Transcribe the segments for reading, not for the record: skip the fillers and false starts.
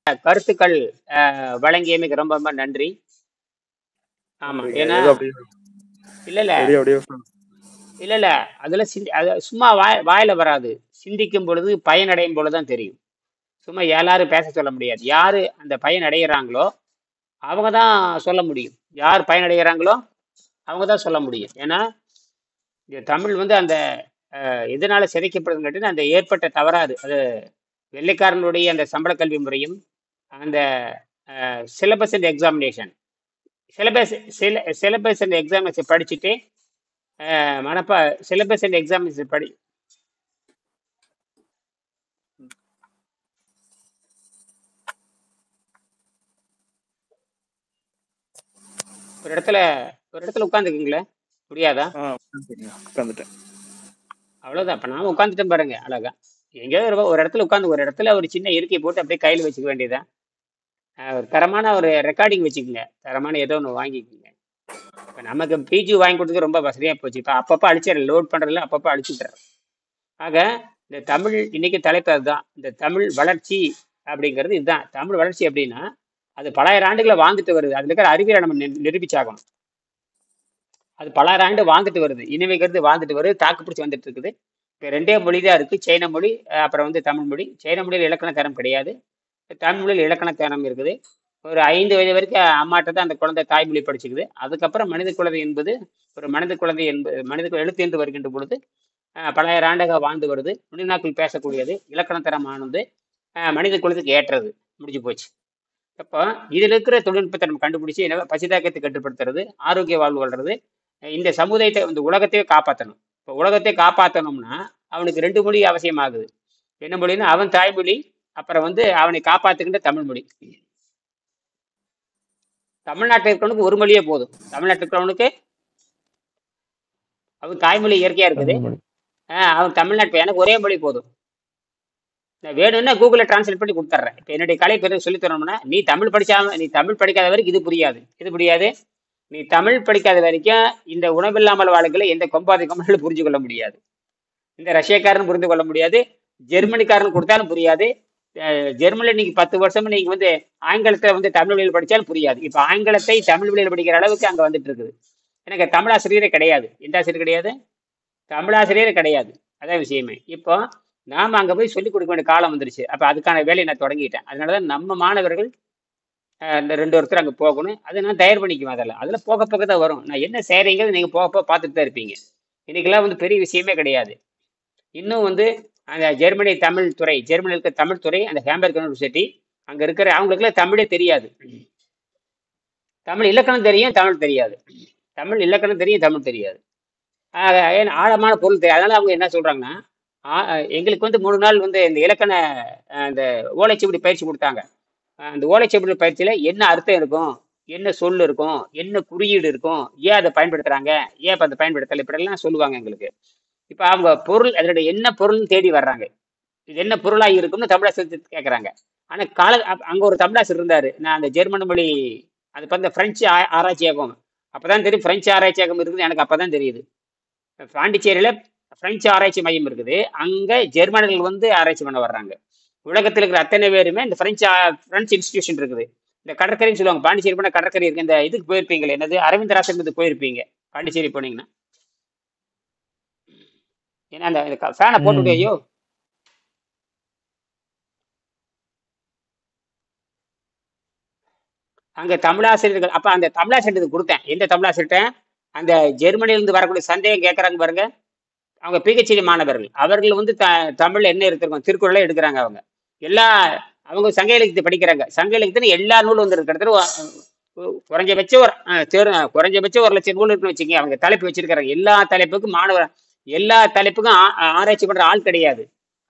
கருத்துக்கள் வழங்கியமைக்கு ரொம்ப ரொம்ப நன்றி. ஆமா. நன்றிங்க. ஏன்னா ஏதோ அப்படியே இல்ல இல்ல அப்படியே அப்படியே இல்ல இல்ல அதுல அது சும்மா வாயில வராது. சிந்திக்கும் பொழுது பயனடையும் பொழுதுதான் தெரியும். சும்மா எல்லாரும் பேச சொல்ல முடியாது. யாரு அந்த பயன் அடைகிறாங்களோ அவங்க தான் சொல்ல முடியும். யார் பயனடைகிறாங்களோ அவங்க தான் சொல்ல முடியும். ஏன்னா இந்த தமிழ் வந்து அந்த எதனால சிதைக்கப்படுதுன்னு கேட்டீங்கன்னா, அந்த ஏற்பட்ட தவறாது. அது வெள்ளைக்காரனுடைய அந்த சம்பள கல்வி முறையும், அந்த syllabus and examination syllabus and examination படிச்சுட்டு மனப்பா சிலபஸ் அண்ட் எக்ஸாமினேஷன் ஒரு இடத்துல உட்காந்துக்குங்களேன், முடியாதா? உட்காந்துட்டேன். அவ்வளவுதான். இப்ப நாம உட்காந்துட்டேன் பாருங்க, அழகா. எங்கேயாவது ஒரு இடத்துல உட்காந்து ஒரு இடத்துல ஒரு சின்ன இருக்கை போட்டு அப்படியே கையில் வச்சுக்க வேண்டியதான். ஒரு தரமான ஒரு ரெக்கார்டிங் வச்சுக்கோங்க, தரமான ஏதோ ஒன்று வாங்கிக்கோங்க. இப்போ நமக்கு பிஜி வாங்கி கொடுத்தது ரொம்ப வசதியாக போச்சு. இப்போ அப்பப்போ அழிச்சிடறேன், லோட் பண்ணுறதுல அப்பப்போ அழிச்சுட்டுறேன். ஆக இந்த தமிழ் இன்னைக்கு தலைப்பு அதுதான். இந்த தமிழ் வளர்ச்சி அப்படிங்கிறது இதுதான். தமிழ் வளர்ச்சி அப்படின்னா அது பலாயிரம் ஆண்டுகளை வாழ்ந்துட்டு வருது. அதுல இருக்கிற அறிவியலை நம்ம நிரூபிச்சாகணும். அது பலாயிரம் ஆண்டு வாழ்ந்துட்டு வருது, இனிமைக்கிறது வாழ்ந்துட்டு வருது, தாக்கு பிடிச்சி வந்துட்டு இருக்குது. இப்போ 2 மொழி தான் இருக்கு, சைன மொழி, அப்புறம் வந்து தமிழ் மொழி. சைன மொழியில் இலக்கண தரம் கிடையாது, தமிழ் மொழியில் இலக்கண தரம் இருக்குது. ஒரு 5 வயது வரைக்கும் அம்மாட்ட தான் அந்த குழந்தை தாய்மொழி படிச்சுக்குது. அதுக்கப்புறம் மனித குழந்தை என்பது ஒரு மனித குழந்தை என்பது மனித எழுத்து என்று வருகின்ற பொழுது பலாயிரம் ஆண்டாக வாழ்ந்து வருது, நுனிநாக்கில் பேசக்கூடியது, இலக்கண தரமானது, மனித குலத்துக்கு ஏற்றது, முடிஞ்சு போச்சு. அப்போ இதில் இருக்கிற தொழில்நுட்பத்தை நம்ம கண்டுபிடிச்சி என்ன பசிதாக்கத்தை கட்டுப்படுத்துறது, ஆரோக்கிய வாழ்வு வளர்றது, இந்த சமுதாயத்தை இந்த உலகத்தையே காப்பாற்றணும். இப்போ உலகத்தை காப்பாற்றணும்னா அவனுக்கு 2 மொழி அவசியமாகுது. என்ன மொழின்னா அவன் தாய்மொழி, அப்புறம் வந்து அவனை காப்பாற்றுகின்ற தமிழ் மொழி. தமிழ்நாட்டில் இருக்கிறவனுக்கு ஒரு மொழியே போதும். தமிழ்நாட்டில் இருக்கிறவனுக்கு அவன் தாய்மொழி இயற்கையா இருக்குது, அவன் தமிழ்நாட்டு எனக்கு ஒரே மொழி போதும். நான் வேணும்னா கூகுளில் டிரான்ஸ்லேட் பண்ணி கொடுத்துட்றேன். இப்போ என்னுடைய கலை பேர் சொல்லி தரணும்னா நீ தமிழ் படிக்காத வரைக்கும் இது புரியாது. நீ தமிழ் படிக்காத வரைக்கும் இந்த உணவில்லாமல் வாழுகளை எந்த கொம்பாதி கம்பெனிகளும் புரிஞ்சு கொள்ள முடியாது. இந்த ரஷ்யக்காரன் புரிந்து கொள்ள முடியாது, ஜெர்மனிக்காரன் கொடுத்தாலும் புரியாது. ஜெர்மனியில் நீங்க 10 வருஷம் நீங்க வந்து ஆங்கிலத்தில் வந்து தமிழ் வழியில் படித்தாலும் புரியாது. இப்போ ஆங்கிலத்தை தமிழ் வழியில் படிக்கிற அளவுக்கு அங்கே வந்துட்டு இருக்குது. எனக்கு தமிழாசிரியரே கிடையாது. எந்த ஆசிரியர் கிடையாது? தமிழாசிரியரே கிடையாது. அதான் விஷயமே. இப்போ நாம அங்கே போய் சொல்லிக் கொடுக்க வேண்டிய காலம் வந்துருச்சு. அப்போ அதுக்கான வேலையை நான் தொடங்கிட்டேன். அதனாலதான் நம்ம மாணவர்கள் இந்த 2 ஒருத்தர் அங்கே போகணும். அதை நான் தயார் பண்ணிக்குவேன். அதில் போக போக தான் வரும். நான் என்ன செய்கிறீங்கிறது நீங்கள் போக போக பார்த்துட்டு தான் இருப்பீங்க. இன்னைக்கெல்லாம் வந்து பெரிய விஷயமே கிடையாது. இன்னும் வந்து அந்த ஜெர்மனியில் இருக்க தமிழ் துறை, அந்த ஹேம்பர்க் யூனிவர்சிட்டி, அங்கே இருக்கிற அவங்களுக்குலாம் தமிழே தெரியாது. தமிழ் இலக்கணம் தெரியும், தமிழ் தெரியாது. தமிழ் இலக்கணம் தெரியும், தமிழ் தெரியாது. ஆழமான பொருள் தெரியாது. அதனால அவங்க என்ன சொல்றாங்கன்னா, எங்களுக்கு வந்து 3 நாள் வந்து இந்த இலக்கண அந்த ஓலைச்சுவடி பயிற்சி கொடுத்தாங்க. அந்த ஓலைச்சுவடி பயிற்சியில என்ன அர்த்தம் இருக்கும், என்ன சொல் இருக்கும், என்ன குறியீடு இருக்கும், ஏன் அதை பயன்படுத்துறாங்க, ஏன் அதை பயன்படுத்தலை, இப்படிலாம் சொல்லுவாங்க எங்களுக்கு. இப்போ அவங்க பொருள் அதனுடைய என்ன பொருள்னு தேடி வர்றாங்க. இது என்ன பொருளாக இருக்கும்னு தமிழாசிரியர் கேட்குறாங்க. ஆனால் அங்கே ஒரு தமிழாசிரியர் இருந்தார். நான் அந்த ஜெர்மன் மொழி அது பார்த்து பிரெஞ்சு ஆராய்ச்சியாகும் அப்போதான் தெரியும். பிரெஞ்சு ஆராய்ச்சியாகம் இருக்குது எனக்கு அப்போதான் தெரியுது. பாண்டிச்சேரியில் பிரெஞ்சு ஆராய்ச்சி மையம் இருக்குது. அங்கே ஜெர்மனிகள் வந்து ஆராய்ச்சி பண்ண வர்றாங்க. உலகத்தில் இருக்கிற அத்தனை பேருமே இந்த பிரெஞ்சு இன்ஸ்டிடியூஷன் இருக்குது. இந்த கடற்கரைன்னு சொல்லுவாங்க. பாண்டிச்சேரி போனால் கடற்கரை இருக்கு. இந்த இதுக்கு போயிருப்பீங்களே, என்னது அரவிந்தராசன் இதுக்கு போயிருப்பீங்க பாண்டிச்சேரி போனீங்கன்னா. ஏன்னா அந்த ஃபேனை போட்டுவிட்டு ஐயோ அங்கே தமிழாசிரியர்கள். அப்போ அந்த தமிழாசிரியருக்கு கொடுத்தேன். எந்த தமிழாசிரியர்கிட்ட? அந்த ஜெர்மனியிலிருந்து வரக்கூடிய சந்தேகம் கேட்குறாங்க பாருங்க, அவங்க பிஹெச்டி மாணவர்கள். அவர்கள் வந்து தமிழ் என்ன எடுத்திருக்கோம், திருக்குறளை எடுக்கிறாங்க. அவங்க சங்க இலக்கியத்தை படிக்கிறாங்க. சங்க இலக்கியத்தில் எல்லா நூலும் வந்து இருக்கிறது குறைஞ்சபட்சம் குறைஞ்சபட்சம் 1 லட்சம் நூல் இருக்குன்னு வச்சுக்கோங்க. அவங்க தலைப்பு வச்சிருக்கிறாங்க. எல்லா தலைப்புக்கும் ஆராய்ச்சி பண்ற ஆள் கிடையாது.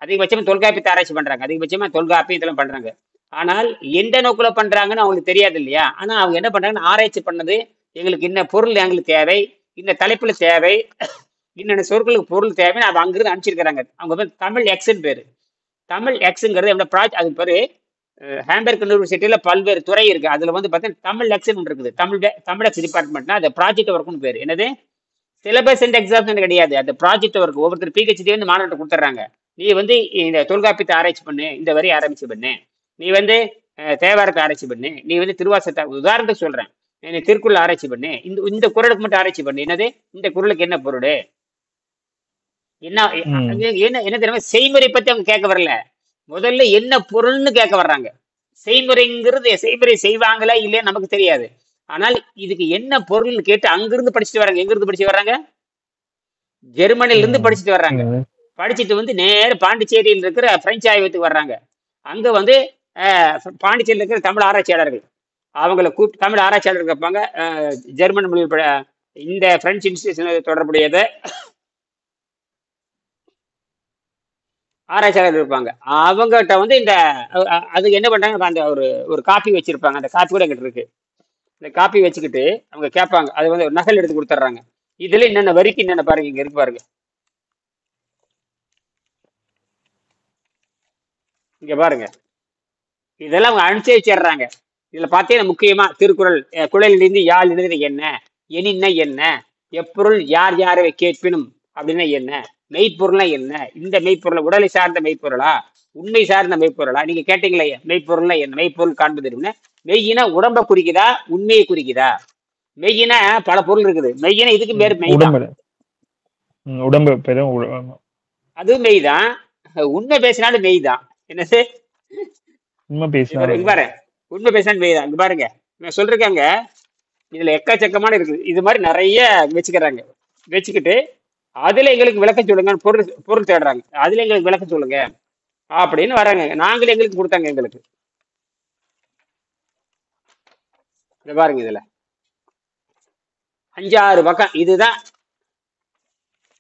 அதிகபட்சமா தொல்காப்பியத்தை ஆராய்ச்சி பண்றாங்க. அதிகபட்சமா தொல்காப்பியம் இதெல்லாம் பண்றாங்க. ஆனால் எந்த நோக்கில் பண்றாங்கன்னு அவங்களுக்கு தெரியாது இல்லையா? ஆனா அவங்க என்ன பண்றாங்கன்னு ஆராய்ச்சி பண்ணது, எங்களுக்கு இன்ன பொருள் எங்களுக்கு தேவை, இந்த தலைப்புல தேவை, இன்னென்ன சொற்களுக்கு பொருள் தேவைன்னு அதை அங்கிருந்து அனுப்பிச்சிருக்கிறாங்க. அவங்க வந்து தமிழ் எக்ஸ்ன்னு பேரு. தமிழ் எக்ஸுங்கிறது என்ன ப்ராஜெக்ட், அது பேரு ஹேம்பர்க் யூனிவர்சிட்டியில பல்வேறு துறை இருக்கு. அதுல வந்து பார்த்தீங்கன்னா தமிழ் எக்ஸ்ன்னு இருக்குது. தமிழ் எக்ஸ் டிபார்ட்மெண்ட்னா அது ப்ராஜெக்ட் ஒர்க்னு பேரு. என்னது? சிலபஸ் அண்ட் எக்ஸாம் கிடையாது, அது ப்ராஜெக்ட் ஒர்க். ஒவ்வொருத்தர் பிஹெச்டி வந்து மாணவர்கிட்ட கொடுத்துட்றாங்க. நீ வந்து இந்த தொல்காப்பியத்தை ஆராய்ச்சி பண்ணு, இந்த வரி ஆரம்பிச்சு பண்ணு, நீ வந்து தேவாரத்தை ஆராய்ச்சி பண்ணு, நீ வந்து திருவாசத்தை உதாரணத்துக்கு சொல்றேன், நீ திருக்குறள் ஆராய்ச்சி பண்ணு, இந்த இந்த குறளுக்கு மட்டும் ஆராய்ச்சி பண்ணு, என்னது இந்த குறளுக்கு என்ன பொருள், என்ன ம். என்ன என்ன தெரியுமா, செய்முறை பத்தி அவங்க கேட்க வரல, முதல்ல என்ன பொருள்னு கேட்க வர்றாங்க. செய்முறைங்கிறது செய்முறை செய்வாங்களா இல்லையா நமக்கு தெரியாது, ஆனால் இதுக்கு என்ன பொருள்னு கேட்டு அங்கிருந்து படிச்சுட்டு வராங்க. எங்கிருந்து படிச்சு வர்றாங்க? ஜெர்மனில இருந்து ம். படிச்சுட்டு வர்றாங்க. ம். படிச்சுட்டு வந்து நேர பாண்டிச்சேரியில் இருக்கிற பிரெஞ்சு ஆய்வகத்துக்கு வர்றாங்க. அங்க வந்து பாண்டிச்சேரியில் இருக்கிற தமிழ் ஆராய்ச்சியாளர்கள், அவங்கள கூப்பிட்டு தமிழ் ஆராய்ச்சியாளர்கள் கேட்பாங்க. ஜெர்மன் மொழி இந்த பிரெஞ்சு இன்ஸ்டிடியூஷன் தொடர்புடையது ஆராய்ச்சியாளர் இருப்பாங்க. அவங்ககிட்ட வந்து இந்த அதுக்கு என்ன பண்றாங்க, அந்த ஒரு ஒரு காப்பி வச்சிருப்பாங்க. அந்த காப்பி கூட எங்கிட்ட இருக்கு. இந்த காப்பி வச்சுக்கிட்டு அவங்க கேட்பாங்க. அது வந்து ஒரு நகல் எடுத்து கொடுத்துட்றாங்க. இதுல என்னென்ன வரிக்கு என்னென்ன பாருங்க, இங்க இருக்கு பாருங்க, இங்க பாருங்க, இதெல்லாம் அவங்க அனுப்பிச்சு வச்சிடுறாங்க. இதுல பாத்தீங்கன்னா முக்கியமா திருக்குறள், குழலிலிருந்து யாழ் எழுதுன என்ன, எனின்னா என்ன, எப்பொருள் யார் யாரை கேட்பினும் அப்படின்னா என்ன, மெய்ப்பொருள்னா என்ன, இந்த மெய்ப்பொருளை உடலை சார்ந்த மெய்ப்பொருளா, உண்மை சார்ந்த மெய்ப்பொருளா, நீங்க கேட்டீங்களே மெய்ப்பொருள்னா என்ன, மெய்ப்பொருள் காண்பது என்ன, மெய்யினா உடம்ப குறிக்குதா உண்மையை குறிக்குதா, மெய்யினா பல பொருள் இருக்குது, மெய்யினா இதுக்கு பேர் மெய் தான், உடம்பு. உடம்பு பெரும் அதுவும் மெய் தான், உண்மை பேசினாலும் மெய் தான். என்னது, உண்மை இங்க பேசினாலும். பாரு, உண்மை பேசினாலும் மெய் தான். இங்க பாருங்க, நான் சொல்றேங்க, இதுல எக்கச்சக்கமான இருக்குது. இது மாதிரி நிறைய வச்சுக்கிறாங்க. வச்சுக்கிட்டு அதுல எங்களுக்கு விளக்கம் சொல்லுங்க, பொருள் பொருள் தேடுறாங்க, அதுல எங்களுக்கு விளக்கம் சொல்லுங்க அப்படின்னு வராங்க. நாங்களே எங்களுக்கு கொடுத்தாங்க எங்களுக்கு. இத பாருங்க, இதுல 5 6 பக்கம். இதுதான்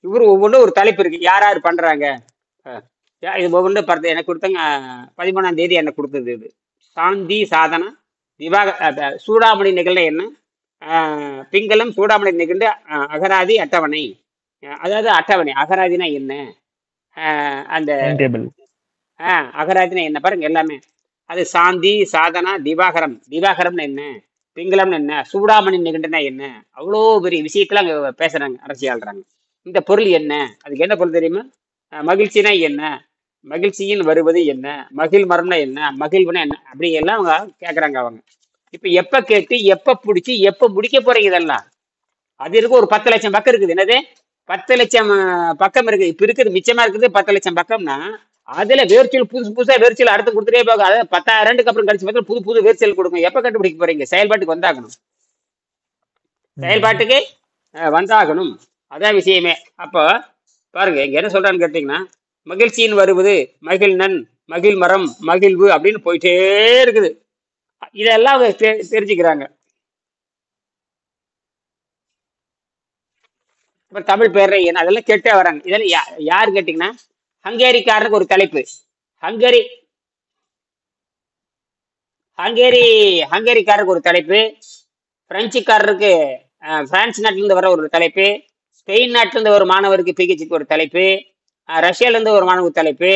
இவரு ஒவ்வொன்றும் ஒரு தலைப்பு இருக்கு, யார் யார் பண்றாங்க. இது ஒவ்வொன்று பார்த்து எனக்கு கொடுத்தாங்க. 13ஆம் தேதி எனக்கு கொடுத்தது இது. சாந்தி சாதனா திவாக சூடாமணி நிகழ்ந்த என்ன, பிங்களம் சூடாமணி நிகழ்ந்த அகராதி அட்டவணை. அதாவது அட்டவணை அகராதினா என்ன, அந்த டைம் டேபிள். அகராதினா என்ன பாருங்க எல்லாமே. அது சாந்தி சாதனா திவாகரம், திவாகரம்னு என்ன, பிங்களம்னு என்ன, சூடாமணி நிகழ்ந்தனா என்ன, அவ்வளோ பெரிய விஷயத்தெல்லாம் அங்க பேசுறாங்க, அரசியல்றாங்க. இந்த பொருள் என்ன, அதுக்கு என்ன பொருள் தெரியுமா, மகிழ்ச்சினா என்ன, மகிழ்ச்சியின் வருவது என்ன, மகிழ் மரம்னா என்ன, மகிழ்வுனா என்ன, அப்படி எல்லாம் அவங்க கேட்கறாங்க. அவங்க இப்ப எப்ப கேட்டு எப்ப பிடிச்சி எப்ப முடிக்க போறீங்க இதெல்லாம், அது இருக்கு. ஒரு 10 லட்சம் பக்கம் இருக்குது. என்னது 10 லட்சம் பக்கம் இருக்கு. இப்ப இருக்குது மிச்சமா இருக்குது 10 லட்சம் பக்கம்னா, அதுல வேர்ச்சல் புதுசு புதுசா வேர்ச்சல் அடுத்து கொடுத்துட்டே போக, அதாவது 10,000 அப்புறம் கழிச்சு பார்த்தா புது புது வேர்ச்சல் கொடுக்கும். எப்ப கண்டுபிடிக்க போறீங்க, செயல்பாட்டுக்கு வந்தாகணும், ம். செயல்பாட்டுக்கு வந்தாகணும். அதான் விஷயமே. அப்போ பாருங்க இங்க என்ன சொல்றான்னு கேட்டீங்கன்னா, மகிழ்ச்சியின் வருவது மகிழ்நன், மகிழ் மரம், மகிழ்வு அப்படின்னு போயிட்டே இருக்குது. இதெல்லாம் அவங்க தெரிஞ்சுக்கிறாங்க. இப்ப தமிழ் பேர் என்ன, அதெல்லாம் கேட்டே வராங்க. இதெல்லாம் யாரு கேட்டீங்கன்னா, ஹங்கேரிக்காரனுக்கு ஒரு தலைப்பு, ஹங்கேரி ஹங்கேரி ஹங்கேரிக்காரருக்கு ஒரு தலைப்பு, பிரெஞ்சுக்காரருக்கு பிரான்ஸ் நாட்டிலிருந்து வர ஒரு தலைப்பு, ஸ்பெயின் நாட்டிலிருந்து ஒரு மாணவருக்கு பிஹெச்டிக்கு ஒரு தலைப்பு, ரஷ்யால இருந்து ஒரு மாணவருக்கு தலைப்பு,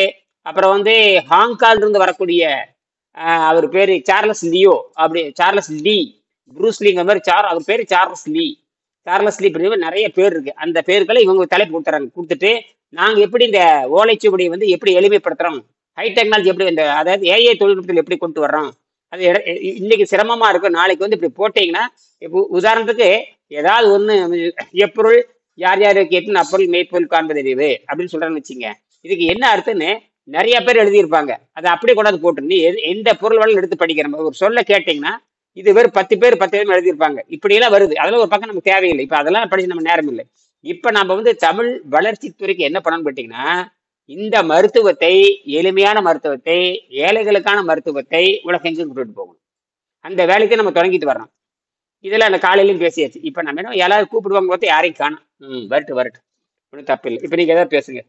அப்புறம் வந்து ஹாங்காங்ல இருந்து வரக்கூடிய அவர் பேரு சார்லஸ் லியோ, அப்படி சார்லஸ் லீ, ப்ரூஸ் லீங்க மாதிரி அவர் பேரு சார்லஸ் லீ, சார்லஸ் லீ இப்படி நிறைய பேர் இருக்கு. அந்த பேர்களை இவங்க தலைப்பு கொடுத்துறாங்க. கொடுத்துட்டு நாங்க எப்படி இந்த ஓலைச்சுவடியை வந்து எப்படி எளிமைப்படுத்துறோம், ஹை டெக்னாலஜி எப்படி, இந்த அதாவது ஏஐ தொழில்நுட்பத்தில் எப்படி கொண்டு வர்றோம், அது இன்னைக்கு சிரமமா இருக்கும், நாளைக்கு வந்து இப்படி போட்டீங்கன்னா, இப்போ உதாரணத்துக்கு ஏதாவது ஒண்ணு, எப்பொருள் யார் யார் கேட்டு அப்பொருள் மெய்ப்பொருள் காண்பது அறிவு அப்படின்னு சொல்றான்னு வச்சுங்க, இதுக்கு என்ன அர்த்தம்னு நிறைய பேர் எழுதியிருப்பாங்க. அதை அப்படியே கொண்டாந்து போட்டு நீ எந்த பொருள் வேணாலும் எடுத்து படிக்கிற மாதிரி ஒரு சொல்ல கேட்டீங்கன்னா, இது வெறும் 10 பேர் எழுதியிருப்பாங்க. இப்படி எல்லாம் வருது. அதெல்லாம் ஒரு பக்கம் நமக்கு தேவையில்லை. இப்ப அதெல்லாம் படிச்சு நம்ம நேரம் இல்லை. இப்ப நம்ம வந்து தமிழ் வளர்ச்சித்துறைக்கு என்ன பண்ணணும்னு கேட்டீங்கன்னா, இந்த மருத்துவத்தை, எளிமையான மருத்துவத்தை, ஏழைகளுக்கான மருத்துவத்தை உலகெங்கும் கொண்டுட்டு போகணும். அந்த வேலைக்கு நம்ம தொடங்கிட்டு வர்றோம். இதெல்லாம் அந்த காலையிலும் பேசியாச்சு. இப்ப நம்ம என்ன எல்லாரும் கூப்பிடுவாங்க பார்த்து யாரையும் காணும். வரட்டு வரட்டு, ஒன்றும் தப்பு இல்லை. இப்ப நீங்க ஏதாவது பேசுங்க.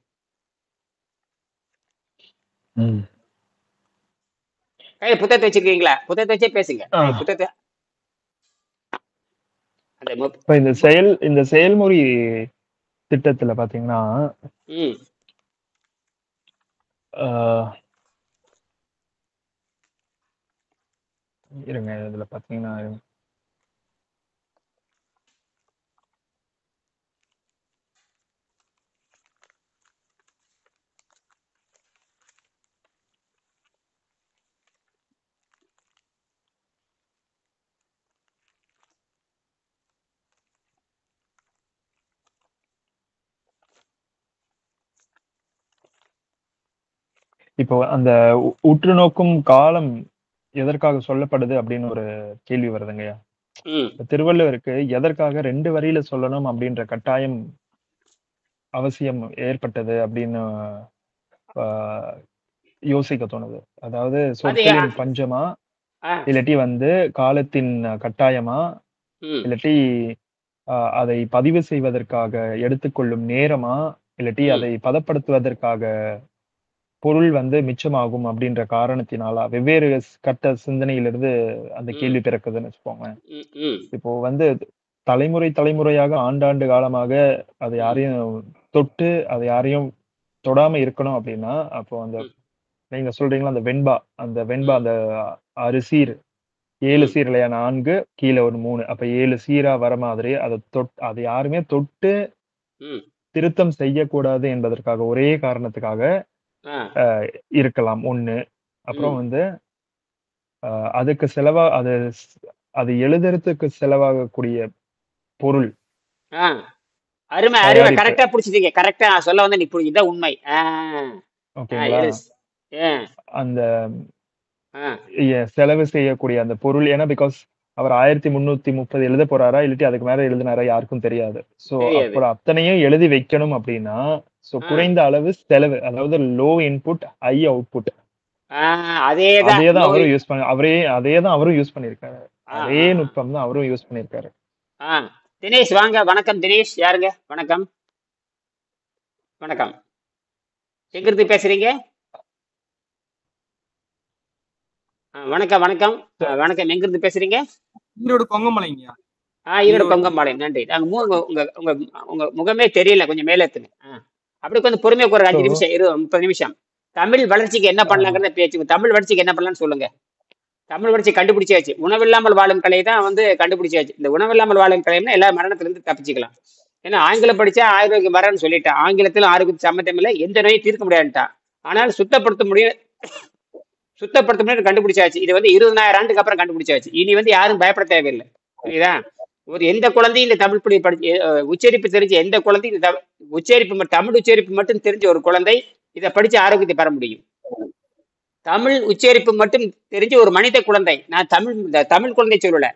ம். கையில புத்தகத்தை வச்சிருக்கீங்களா, புத்தகத்தை வச்சே பேசுங்க. ஆ. புத்தகத்தை அந்த இப்ப இந்த செயல்முறை திட்டத்துல பாத்தீங்கன்னா, ம் ஆஹ், இருங்க, இதுல பாத்தீங்கன்னா இப்போ அந்த உற்று நோக்கும் காலம் எதற்காக சொல்லப்படுது அப்படின்னு ஒரு கேள்வி வருதுங்கய்யா. ம் திருவள்ளுவருக்கு எதற்காக 2 வரியில சொல்லணும் அப்படின்ற கட்டாயம் அவசியம் ஏற்பட்டது அப்படின்னு யோசிக்க தோணுது. அதாவது அது சொற்களின் பஞ்சமா, ஆ இல்லாட்டி காலத்தின் கட்டாயமா, ம் இல்லாட்டி அதை பதிவு செய்வதற்காக எடுத்துக்கொள்ளும் நேரமா, இல்லாட்டி ம் அதை பதப்படுத்துவதற்காக பொருள் மிச்சமாகும் அப்படின்ற காரணத்தினால வெவ்வேறு கட்ட சிந்தனையிலிருந்து அந்த ம் கேள்வி பிறக்குதுன்னு வச்சுக்கோங்களேன். ம் ம் இப்போ தலைமுறை தலைமுறையாக ஆண்டாண்டு காலமாக அதை ம் யாரையும் தொட்டு அதை யாரையும் தொடாம இருக்கணும் அப்படின்னா, அப்போ ம் நீங்க சொல்றீங்களா அந்த வெண்பா ம் அந்த 6 சீர் 7 ம் சீர் இல்லையா? 4 கீழ ஒரு 3 அப்ப 7 சீரா வர மாதிரி அதை யாருமே தொட்டு ம் திருத்தம் செய்யக்கூடாது என்பதற்காக ஒரே காரணத்துக்காக ஆ இருக்கலாம் 1. அப்புறம் ம் அதுக்கு அது எழுதுறதுக்கு செலவாகக்கூடிய பொருள், ஆ அருமை அருமை தயாரிப்பு. கரெக்டா பிடிச்சிட்டீங்க. கரெக்டா சொல்ல வந்து நீ இதான் உண்மை. ஓகேங்களா? எஸ் ஆ அந்த ஆ செலவு செய்யக்கூடிய அந்த பொருள். ஏன்னா அவர் 1330 எழுதப் போறாரா? இல்லாட்டி அதுக்கு மேல எழுதினாரா? யாருக்கும் தெரியாது. தெரியாது. அப்புறம் அத்தனையும் எழுதி வைக்கணும் அப்படின்னா, ஆ குறைந்த அளவு செலவு. அதாவது லோ இன்புட், ஹை அவுட்புட். ஆ அதேதான் அதே தான் லோ அவரும் யூஸ் பண்ண அதே தான் அவரும் யூஸ் பண்ணியிருக்காரு. ஆ அதே ஆ நுட்பம் தான் அவரும் யூஸ் பண்ணியிருக்காரு. ஆ தினேஷ் வாங்க. வணக்கம் தினேஷ். யாருங்க? வணக்கம் வணக்கம். எங்கிருந்து பேசுறீங்க? வணக்கம் வணக்கம். வணக்கம். எங்கிருந்து பேசுறீங்க? ஈரோடு கொங்கமலைங்க. ஈரோடு கொங்கம்பாளையம். நன்றி. நாங்க உங்க உங்க உங்க உங்க முகமே தெரியல. கொஞ்சம் மேல எத்துங்க. அப்படி கொஞ்சம் பொறுமையா ஒரு 5 நிமிஷம் 30 நிமிஷம். தமிழ் வளர்ச்சிக்கு என்ன பண்ணலாங்கிறத பேச்சு. தமிழ் வளர்ச்சிக்கு என்ன பண்ணலாம்னு சொல்லுங்க. தமிழ் வளர்ச்சி கண்டுபிடிச்சாச்சு. உணவில்லாமல் வாழும் கலை தான் கண்டுபிடிச்சாச்சு. இந்த உணவில்லாமல் வாழும் கலைன்னா எல்லா மரணத்திலிருந்து தப்பிச்சுக்கலாம். ஏன்னா ஆங்கிலம் படிச்சா ஆரோக்கியம் வரன்னு சொல்லிட்டான். ஆங்கிலத்தில் ஆரோக்கியத்துக்கு சம்மந்தம் இல்லை, எந்த நோயும் தீர்க்க முடியாதுட்டான். ஆனால் சுத்தப்படுத்த முடியும் கண்டுபிடிச்சாச்சு. இது 20,000 ஆண்டுக்கு அப்புறம் கண்டுபிடிச்சாச்சு. இனி யாரும் பயப்பட தேவையில்லை. புரியுதா? எந்த குழந்தையும் இந்த தமிழ் படி படிச்சு உச்சரிப்பு தெரிஞ்ச எந்த குழந்தையும் இந்த தமிழ் உச்சரிப்பு மட்டும் தெரிஞ்ச ஒரு குழந்தை இதை படிச்சு ஆரோக்கியத்தை பெற முடியும். தமிழ் உச்சரிப்பு மட்டும் தெரிஞ்ச ஒரு மனித குழந்தை, நான் தமிழ் குழந்தை சொல்லல,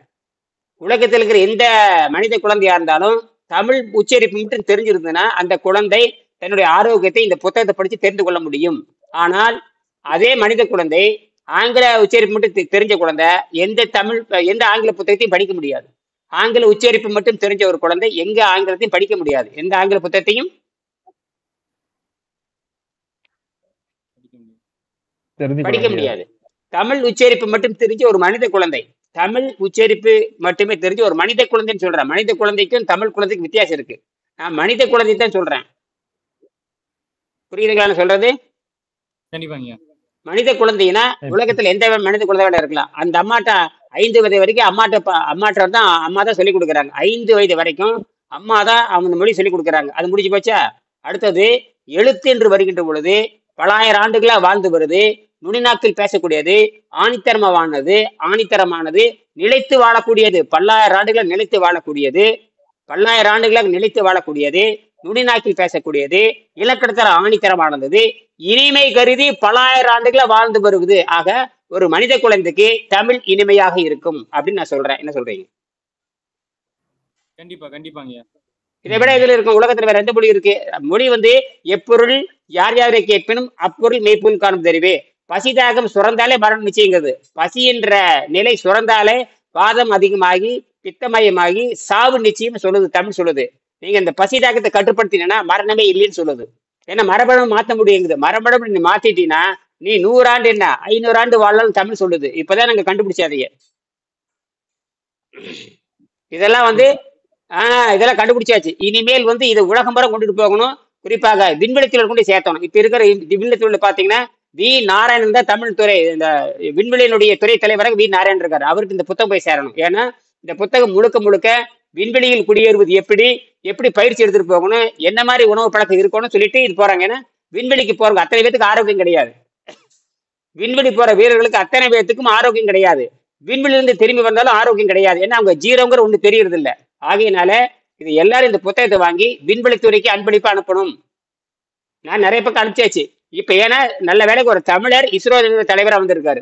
உலகத்தில் இருக்கிற எந்த மனித குழந்தையா இருந்தாலும் தமிழ் உச்சரிப்பு மட்டும் தெரிஞ்சிருந்ததுன்னா அந்த குழந்தை தன்னுடைய ஆரோக்கியத்தை இந்த புத்தகத்தை படிச்சு தெரிந்து கொள்ள முடியும். ஆனால் அதே மனித குழந்தை ஆங்கில உச்சரிப்பு மட்டும் தெரிஞ்ச குழந்தை எந்த ஆங்கில புத்தகத்தையும் படிக்க முடியாது. ஆங்கில உச்சரிப்பு மட்டும் தெரிஞ்ச ஒரு குழந்தை எங்க ஆங்கிலத்தையும் படிக்க முடியாது. எந்த ஆங்கில புத்தகத்தையும் படிக்க முடியாது. தமிழ் உச்சரிப்பு மட்டும் தெரிஞ்ச ஒரு மனித குழந்தை, தமிழ் உச்சரிப்பு மட்டுமே தெரிஞ்ச ஒரு மனித குழந்தைன்னு சொல்றேன். மனித குழந்தைக்கும் தமிழ் குழந்தைக்கும் வித்தியாசம் இருக்கு. நான் மனித குழந்தை தான் சொல்றேன். புரியுதுங்களா சொல்றது? கண்டிப்பாங்க. மனித குழந்தைன்னா உலகத்துல எந்த மனித குழந்தையோட இருக்கலாம். அந்த அம்மாட்ட 5 வயது வரைக்கும் அம்மாட்ட தான் அம்மா தான் சொல்லிக் கொடுக்குறாங்க. 5 வயது வரைக்கும் அம்மா தான் அவங்க மொழி சொல்லிக் கொடுக்குறாங்க. அது முடிஞ்சு போச்சா? அடுத்தது எழுத்து என்று வருகின்ற பொழுது பலாயிரம் ஆண்டுகளா வாழ்ந்து வருது. நுனிநாக்கில் பேசக்கூடியது, ஆணித்தரமானது, நிலைத்து வாழக்கூடியது, பல்லாயிரம் ஆண்டுகளாக நிலைத்து வாழக்கூடியது, நுனிநாக்கில் பேசக்கூடியது, இலக்கணத்தர ஆணித்தரமானது, இனிமை கருதி பல்லாயிரம் ஆண்டுகளா வாழ்ந்து வருவது. ஆக ஒரு மனித குழந்தைக்கு தமிழ் இனிமையாக இருக்கும் அப்படின்னு நான் சொல்றேன். என்ன சொல்றீங்க? கண்டிப்பாங்க. இதை விட இதுல இருக்கும் உலகத்துல வேற எந்த மொழி இருக்கு? மொழி எப்பொருள் யார் யாரை கேட்பினும் அப்பொருள் மெய்ப்பொருள் காணும் தெரிவே. பசிதாகம் சுரந்தாலே மரணம் நிச்சயங்கிறது. பசி என்ற நிலை சுரந்தாலே வாதம் அதிகமாகி பித்தமயமாகி சாவு நிச்சயம் சொல்லுது. தமிழ் சொல்லுது. நீங்க இந்த பசிதாகத்தை கட்டுப்படுத்தினா மரணமே இல்லைன்னு சொல்லுது. ஏன்னா மரபணு மாற்ற முடியுங்குது. மரபணு நீ மாத்திட்டீங்கன்னா நீ 100 ஆண்டு என்ன 500 ஆண்டு வாழலாம் தமிழ் சொல்லுது. இப்பதான் நாங்க கண்டுபிடிச்சாதீங்க. இதெல்லாம் இதெல்லாம் கண்டுபிடிச்சாச்சு. இனிமேல் இதை உலகம் வரை கொண்டுட்டு போகணும். குறிப்பாக விண்வெளித்துறை கொண்டு சேர்த்தணும். இப்ப இருக்கிற விண்வெளித்துறை பாத்தீங்கன்னா வி நாராயணன் தான் தமிழ் துறை, இந்த விண்வெளியினுடைய துறை தலைவராக வி நாராயணன் இருக்காரு. அவருக்கு இந்த புத்தகம் போய் சேரணும். ஏன்னா இந்த புத்தகம் முழுக்க விண்வெளியில் குடியேறுவது எப்படி பயிற்சி எடுத்துட்டு போகணும், என்ன மாதிரி உணவு பழக்கம் இருக்கணும்னு சொல்லிட்டு இது போறாங்க. ஏன்னா விண்வெளிக்கு போறவங்க அத்தனை பேத்துக்கு ஆரோக்கியம் கிடையாது. விண்வெளி போற வீரர்களுக்கு அத்தனை பேத்துக்கும் ஆரோக்கியம் கிடையாது. விண்வெளியிலிருந்து திரும்பி வந்தாலும் ஆரோக்கியம் கிடையாது. ஏன்னா அவங்க ஜீரோங்கிற ஒண்ணு தெரியறது இல்லை. ஆகையினால இது எல்லாரும் இந்த புத்தகத்தை வாங்கி விண்வெளித்துறைக்கு அன்பளிப்பா அனுப்பணும். நான் நிறைய பக்கம் அனுப்பிச்சாச்சு. இப்ப ஏன்னா நல்ல வேலைக்கு ஒரு தமிழர் இஸ்ரோ தலைவரா வந்திருக்காரு.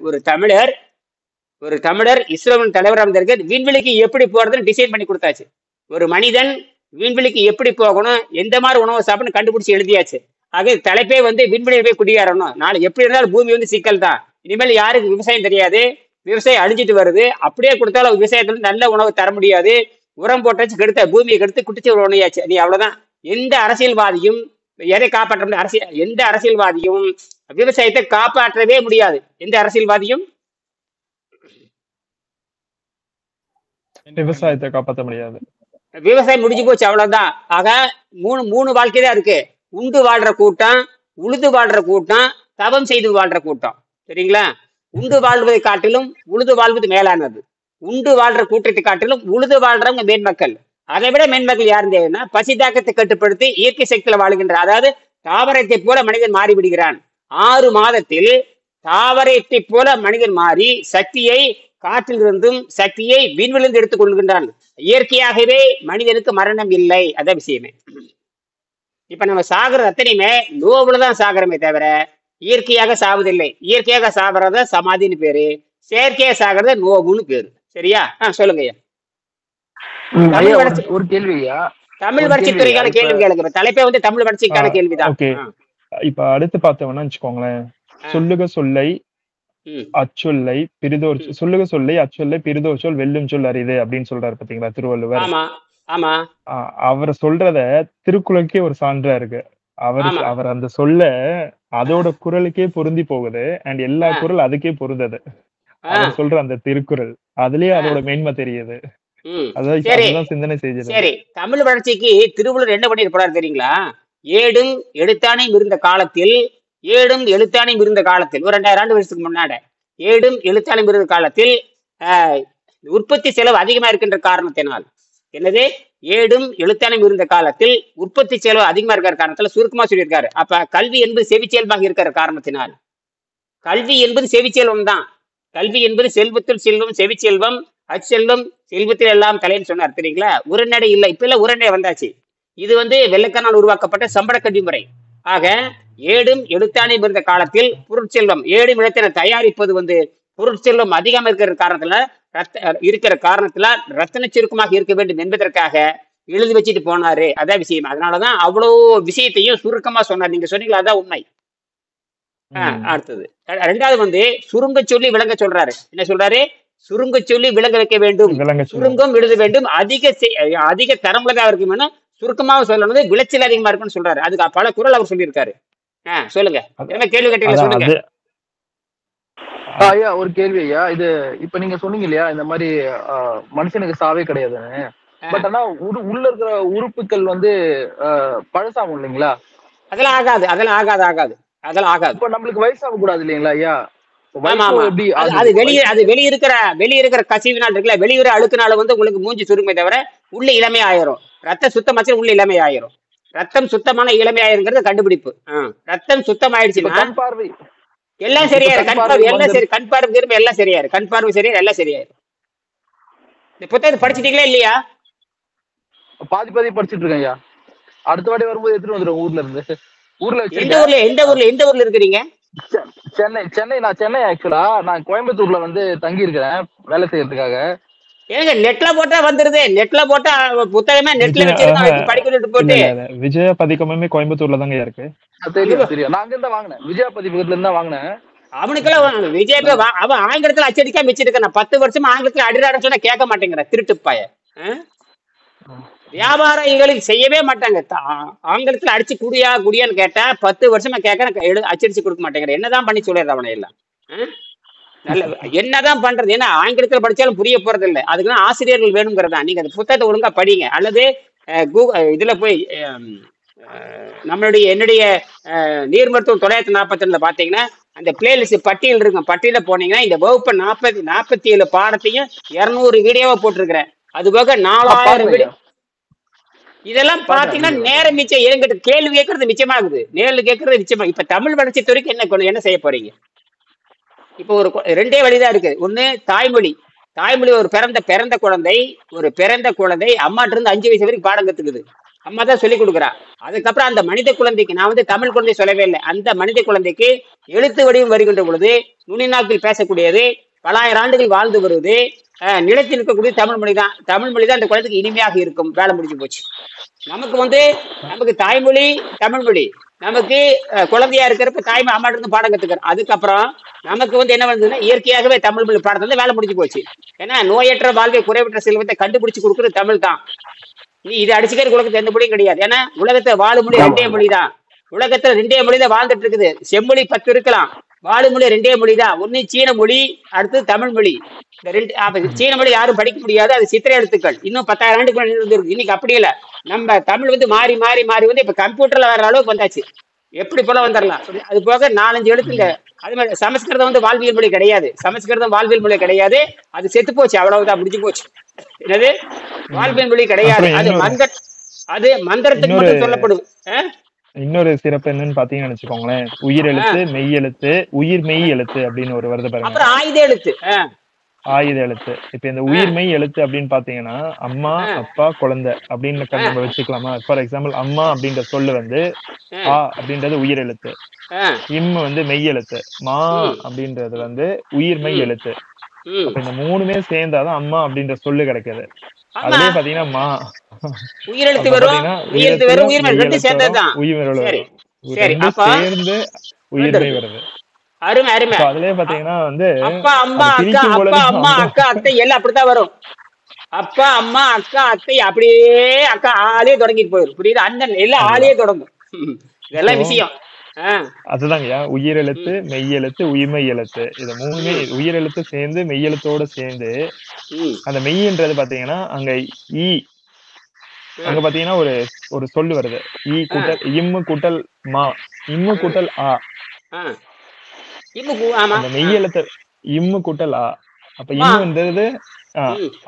ஒரு தமிழர் இஸ்ரோவின் தலைவராக வந்திருக்காரு. விண்வெளிக்கு எப்படி போறதுன்னு டிசைன் பண்ணி கொடுத்தாச்சு. ஒரு மனிதன் விண்வெளிக்கு எப்படி போகணும், எந்த மாதிரி உணவு சாப்பிடணும் கண்டுபிடிச்சு எழுதியாச்சு. ஆக தலைப்பே வந்து விண்வெளியில் போய் குடியேறணும். நாளை எப்படி இருந்தாலும் பூமி வந்து சிக்கல் தான். இனிமேல் யாருக்கு விவசாயம் தெரியாது, விவசாயம் அழிஞ்சிட்டு வருது. அப்படியே கொடுத்தாலும் விவசாயத்துல நல்ல உணவு தர முடியாது. உரம் போட்டாச்சு கெடுத்த பூமியை கெடுத்து குட்டிச்சு ஒரு உணவாச்சு. நீ அவ்வளவுதான். எந்த அரசியல்வாதியும் எதை காப்பாற்ற முடியாது. எந்த அரசியல்வாதியும் விவசாயத்தை காப்பாற்றவே முடியாது. எந்த அரசியல்வாதியும் விவசாயத்தை காப்பாற்ற முடியாது. விவசாயம் முடிஞ்சு போச்சு, அவ்வளவுதான். ஆக மூணு வாழ்க்கை தான் இருக்கு. உண்டு வாழ்ற கூட்டம், உழுது வாழ்ற கூட்டம், தவம் செய்து வாழ்ற கூட்டம். சரிங்களா? உண்டு வாழ்வதை காட்டிலும் உழுது வாழ்வது மேலானது. உண்டு வாழ்ற கூட்டத்தை காட்டிலும் உழுது வாழ்றவங்க மேன்மக்கள். அதை விட மேன்மக்கள் யாருன்னு தேவைன்னா, பசிதாக்கத்தை கட்டுப்படுத்தி இயற்கை சக்தியில வாழுகின்ற, அதாவது தாவரத்தை போல மனிதன் மாறி விடுகிறான். 6 மாதத்தில் தாவரத்தை போல மனிதன் மாறி சக்தியை காற்றிலிருந்தும் சக்தியை விண்வெளியிலிருந்து எடுத்துக் கொள்கின்றான். இயற்கையாகவே மனிதனுக்கு மரணம் இல்லை. அதான் விஷயமே. இப்ப நம்ம சாகுறது அத்தனையுமே நோவுலதான் சாகுறமே தவிர இயற்கையாக சாவதில்லை. இயற்கையாக சாகுறத சமாதின்னு பேரு, செயற்கையாக சாகுறத நோவுன்னு பேரு. சரியா? சொல்லுங்க ஐயா. தமிழ் வளர்ச்சி ஒரு கேள்வி ஐயா. தமிழ் வளர்ச்சித்துறைக்கான கேள்வி கேளுங்க. தலைப்பே வந்து தமிழ் வளர்ச்சிக்கான கேள்விதான். இப்ப அடுத்து பார்த்தோம்னா வச்சுக்கோங்களேன், சொல்லுக சொல்லை அச்சொல்லை பிரிதோர் சொல்லுக சொல்லை அச்சொல்லை பிரிதோர் சொல் வெல்லும் சொல் அறிது அப்படின்னு சொல்றாரு பாத்தீங்களா திருவள்ளுவர். அவர் சொல்றத திருக்குறளுக்கே ஒரு சான்றா இருக்கு. அவர் அந்த சொல்ல அதோட குறளுக்கே பொருந்தி போகுது. அண்ட் எல்லா குறள் அதுக்கே பொருந்தது. அவர் சொல்ற அந்த திருக்குறள் அதுலயே அதோட மேன்மை தெரியுது. அதான் சிந்தனை செய்யுது. சரி, தமிழ் வளர்ச்சிக்கு திருவள்ளுவர் என்ன பண்ணிருப்பாரு தெரியுங்களா? ஏடும் எழுத்தானையும் இருந்த காலத்தில், ஏடும் எழுத்தானையும் இருந்த காலத்தில், ஒரு 2000 ஆண்டு வருஷத்துக்கு முன்னாடி ஏடும் எழுத்தானையும் இருந்த காலத்தில் உற்பத்தி செலவு அதிகமா இருக்கின்ற காரணத்தினால், என்னது, ஏடும் எழுத்தானையும் இருந்த காலத்தில் உற்பத்தி செலவு அதிகமா இருக்கிற காரணத்துல சுருக்கமா சொல்லியிருக்காரு. அப்ப கல்வி என்பது செவிச்செல்வாக இருக்கிற காரணத்தினால், கல்வி என்பது செவிச்செல்வம் தான். கல்வி என்பது செல்வத்தில் செல்வம், செவிச்செல்வம், அச்செல்வம், செல்வத்தில் எல்லாம் தலைன்னு சொன்னார். தெரியுங்களா? உரைநடை இல்லை, இப்ப எல்லாம் உரைநடை வந்தாச்சு. இது வந்து வெள்ளைக்கனால் உருவாக்கப்பட்ட சம்பள கல்வி முறை. ஆக ஏடும் எழுத்தானையும் இருந்த காலத்தில் பொருட்செல்வம், ஏடும் எழுத்தானை தயாரிப்பது வந்து பொருட்செல்வம் அதிகமா இருக்கிற காரணத்துல ரத்தன சுருக்கமாக இருக்க வேண்டும் என்பதற்காக எழுதி வச்சுட்டு போனாரு. அதான் விஷயம். அதனாலதான் அவ்வளவு விஷயத்தையும் சுருக்கமா சொன்னார். நீங்க சொன்னீங்களா? அதான் உண்மை. அடுத்தது 2வது வந்து சுருங்க சொல்லி விளங்க சொல்றாரு. என்ன சொல்றாரு? சுருங்க சொல்லி விளங்க வைக்க வேண்டும், சுருங்கம் எழுத வேண்டும், அதிக தரமுள்ளதா இருக்கும், சுருக்கமாக சொல்லணும், விளைச்சல் அதிகமா இருக்குன்னு சொல்றாரு. அதுக்கு பல குறள் அவர் சொல்லியிருக்காரு. சொல்லுங்க, என்ன கேள்வி கேட்டீங்க சொல்லுங்க. ஐயா ஒரு கேள்வி ஐயா. இது இப்ப நீங்க சொன்னீங்க இல்லையா, இந்த மாதிரி மனுஷனுக்கு சாவே கிடையாதுன்னு. பட் ஆனா உள்ள இருக்கிற உறுப்புகள் வந்து பழசாகும் இல்லைங்களா? அதெல்லாம் ஆகாது, அதெல்லாம் ஆகாது, ஆகாது, அதெல்லாம் ஆகாது. இப்ப நம்மளுக்கு வயசாக கூடாது இல்லைங்களா ஐயா? அது வெளியிருக்கிற கசிவினால் இருக்குல்ல, வெளியுற அழுக்குனால வந்து உங்களுக்கு மூஞ்சி சுருமை தவிர உள்ள இளமை ஆயிரும். ரத்தம் சுத்தமாச்சு உள்ள இளமை ஆயிரும். ரத்தம் சுத்தமான இளமை ஆயிருங்கிறது கண்டுபிடிப்பு. ரத்தம் சுத்தம் ஆயிடுச்சுன்னா எல்லாம் சரியாயிரும். கண் பார்வை எல்லாம் சரி, கண் பார்வை திரும்ப எல்லாம் சரியாயிரும். கண் பார்வை சரியா எல்லாம் சரியாயிரும். இந்த புத்தகத்தை படிச்சிட்டீங்களா இல்லையா? பாதி படிச்சுட்டு இருக்கேன் ஐயா. அடுத்த வாட்டி வரும்போது எடுத்துட்டு வந்துடும் ஊர்ல இருந்து. எந்த ஊர்ல இருக்கிறீங்க? சென்னை. நான் சென்னை ஆக்சுவலா. நான் கோயம்புத்தூர்ல வந்து தங்கி இருக்கிறேன் வேலை செய்யறதுக்காக. ஏங்க நெட்ல போட்டா வந்துருது. நெட்ல போட்டா புத்தகமே நெட்ல வச்சிருக்காங்க, படிக்கிட்டு போட்டு. விஜயா பதிக்கமே கோயம்புத்தூர்ல தாங்க இருக்கு. தெரியும். நான் அங்க இருந்தா வாங்கினேன், விஜயா பதிப்பகத்துல இருந்தா வாங்கினேன். அவனுக்கெல்லாம் விஜய் அவன் ஆங்கிலத்துல அச்சடிக்கா வச்சிருக்க. நான் 10 வருஷமா ஆங்கிலத்துல அடிராட சொன்னா கேட்க மாட்டேங்கிற திருட்டுப்பாய. வியாபாரிகளுக்கு செய்யவே மாட்டாங்க. ஆங்கிலத்துல அடிச்சு குடியான்னு கேட்டா 10 வருஷமா கேட்க அச்சடிச்சு கொடுக்க மாட்டேங்கிற. என்னதான் பண்ணி சொல்லிடுற அவனை எல்லாம். நல்ல என்னதான் பண்றது? ஏன்னா ஆங்கிலத்துல படிச்சாலும் புரிய போறது இல்லை. அதுக்குதான் ஆசிரியர்கள் வேணுங்கிறதா. நீங்க அந்த புத்தகத்தை ஒழுங்கா படிங்க, அல்லது இதுல போய் என்னுடைய நீர் மருத்துவம் 942 பாத்தீங்கன்னா அந்த பிளேலிஸ்ட் பட்டியல் இருக்கும். பட்டியல போனீங்கன்னா இந்த வகுப்பு 47 பாடத்தையும் 200 வீடியோவா போட்டிருக்கிறேன். அது போக 4000 வீடியோ. இதெல்லாம் பாத்தீங்கன்னா நேரம் மிச்சம். என்கிட்ட கேள்வி கேட்கறது மிச்சமாகுது, நேரில் கேட்கறது மிச்சமா. இப்ப தமிழ் வளர்ச்சி துறைக்கு என்ன செய்ய போறீங்க? இப்ப ஒரு 2 வழிதான் இருக்கு. ஒண்ணு தாய்மொழி. ஒரு பிறந்த குழந்தை அம்மாட்ட இருந்து 5 வயசு வரைக்கும் பாடம் கத்துக்குது. அம்மா தான் சொல்லி கொடுக்குறா. அதுக்கப்புறம் அந்த மனித குழந்தைக்கு, நான் வந்து தமிழ் குழந்தை சொல்லவே இல்லை, அந்த மனித குழந்தைக்கு எழுத்து வடிவம் வருகின்ற பொழுது நுனிநாக்கில் பேசக்கூடியது, பல ஆயிரம் ஆண்டுகள் வாழ்ந்து வருவது, நிலைத்து இருக்கக்கூடிய தமிழ் மொழி தான். தமிழ் மொழி தான் அந்த குழந்தைக்கு இனிமையாக இருக்கும். வேலை முடிஞ்சு போச்சு. நமக்கு வந்து நமக்கு தாய்மொழி தமிழ் மொழி. நமக்கு குழந்தையா இருக்கிறப்ப தாய்மொழி அம்மாட்ட இருந்து பாடம் கத்துக்கிறோம். அதுக்கப்புறம் நமக்கு வந்து என்ன வந்ததுன்னா இயற்கையாகவே தமிழ் மொழி பாடத்துல இருந்து வேலை முடிஞ்சு போச்சு. ஏன்னா நோயற்ற வாழ்வை குறைவற்ற செல்வத்தை கண்டுபிடிச்சு கொடுக்குறது தமிழ் தான். நீ இதை அடிச்சுக்கிற உலகத்துல எந்த மொழியும் கிடையாது. ஏன்னா உலகத்தை வாழு மொழி ரெண்டே மொழி தான். உலகத்துல ரெண்டே மொழி தான் வாழ்ந்துட்டு இருக்குது. செம்மொழி 10 இருக்கலாம், வாழு மொழி ரெண்டே மொழி தான். ஒன்னு சீன மொழி, அடுத்து தமிழ் மொழி. இந்த ரெண்டு சீன மொழி யாரும் படிக்க முடியாது, அது சித்திரை எழுத்துக்கள். இன்னும் 10,000 ஆண்டுக்கு இருக்கு. இன்னைக்கு அப்படி இல்லை. நம்ம தமிழ் வந்து மாறி மாறி மாறி வந்து இப்ப கம்ப்யூட்டர்ல வர்ற அளவுக்கு வந்தாச்சு. எப்படி போல வந்துடலாம். அது போக 4-5 எழுத்துங்க. அது மாதிரி சமஸ்கிருதம் வந்து வாழ்வியல் மொழி கிடையாது. சமஸ்கிருதம் வாழ்வியல் மொழி கிடையாது. அது செத்து போச்சு, அவ்வளவுதான், முடிஞ்சு போச்சு. என்னது வாழ்வியல் மொழி கிடையாது. அது மந்திரத்துக்கு மட்டும் சொல்லப்படுது. இன்னொரு சிறப்பு என்னன்னு பாத்தீங்கன்னு வச்சுக்கோங்களேன், உயிர் எழுத்து, மெய் எழுத்து, உயிர் மெய் எழுத்து அப்படின்னு ஒரு வருது பாருங்க. அப்புறம் ஆயுத எழுத்து. ஆயுத எழுத்து. இப்ப இந்த உயிர் மெய் எழுத்து அப்படின்னு பாத்தீங்கன்னா அம்மா, அப்பா, குழந்தை அப்படின்னு நம்ம வச்சுக்கலாமா? ஃபார் எக்ஸாம்பிள் அம்மா அப்படின்ற சொல்லு வந்து ஆ அப்படின்றது உயிர் எழுத்து, இம் வந்து மெய் எழுத்து, மா அப்படின்றது வந்து உயிர் மெய் எழுத்து. அப்ப இந்த 3மே சேர்ந்தாதான் அம்மா அப்படின்ற சொல்லு கிடைக்குது. அதுலயே பாத்தீங்கன்னா மா உயிரெழுத்து வரும், உயிரெழுத்து வரும், உயிர்மெய் ரெண்டு சேர்ந்ததுதான். உயிர்மெய் சேர்ந்து உயிர்மெய் வருது. அருமை அருமை. அதுலயே பாத்தீங்கன்னா வந்து அப்பா அம்மா அக்கா, அப்பா அம்மா அக்கா அத்தை எல்லாம் அப்படித்தான் வரும். அப்பா அம்மா அக்கா அத்தை அப்படியே அக்கா ஆளே தொடங்கிட்டு போயிடும். புரியுது? அண்ணன் எல்லாம் ஆளே தொடங்கும். இதெல்லாம் விஷயம். அதுதாங்கய்யா உயிரெழுத்து, மெய் எழுத்து, உயிர்மெய் எழுத்து. இது 3மே உயிரெழுத்து சேர்ந்து மெய் எழுத்தோட சேர்ந்து அந்த மெய்ன்றது பாத்தீங்கன்னா அங்க ஈ, அங்க பாத்தீங்கன்னா ஒரு சொல்லு வருது. ஈ கூட்டல் இம்மு கூட்டல் மா, இம்மு கூட்டல் ஆ. அந்த மெய் எழுத்து இம்மு கூட்டல் ஆ. அப்ப இம்முன்றது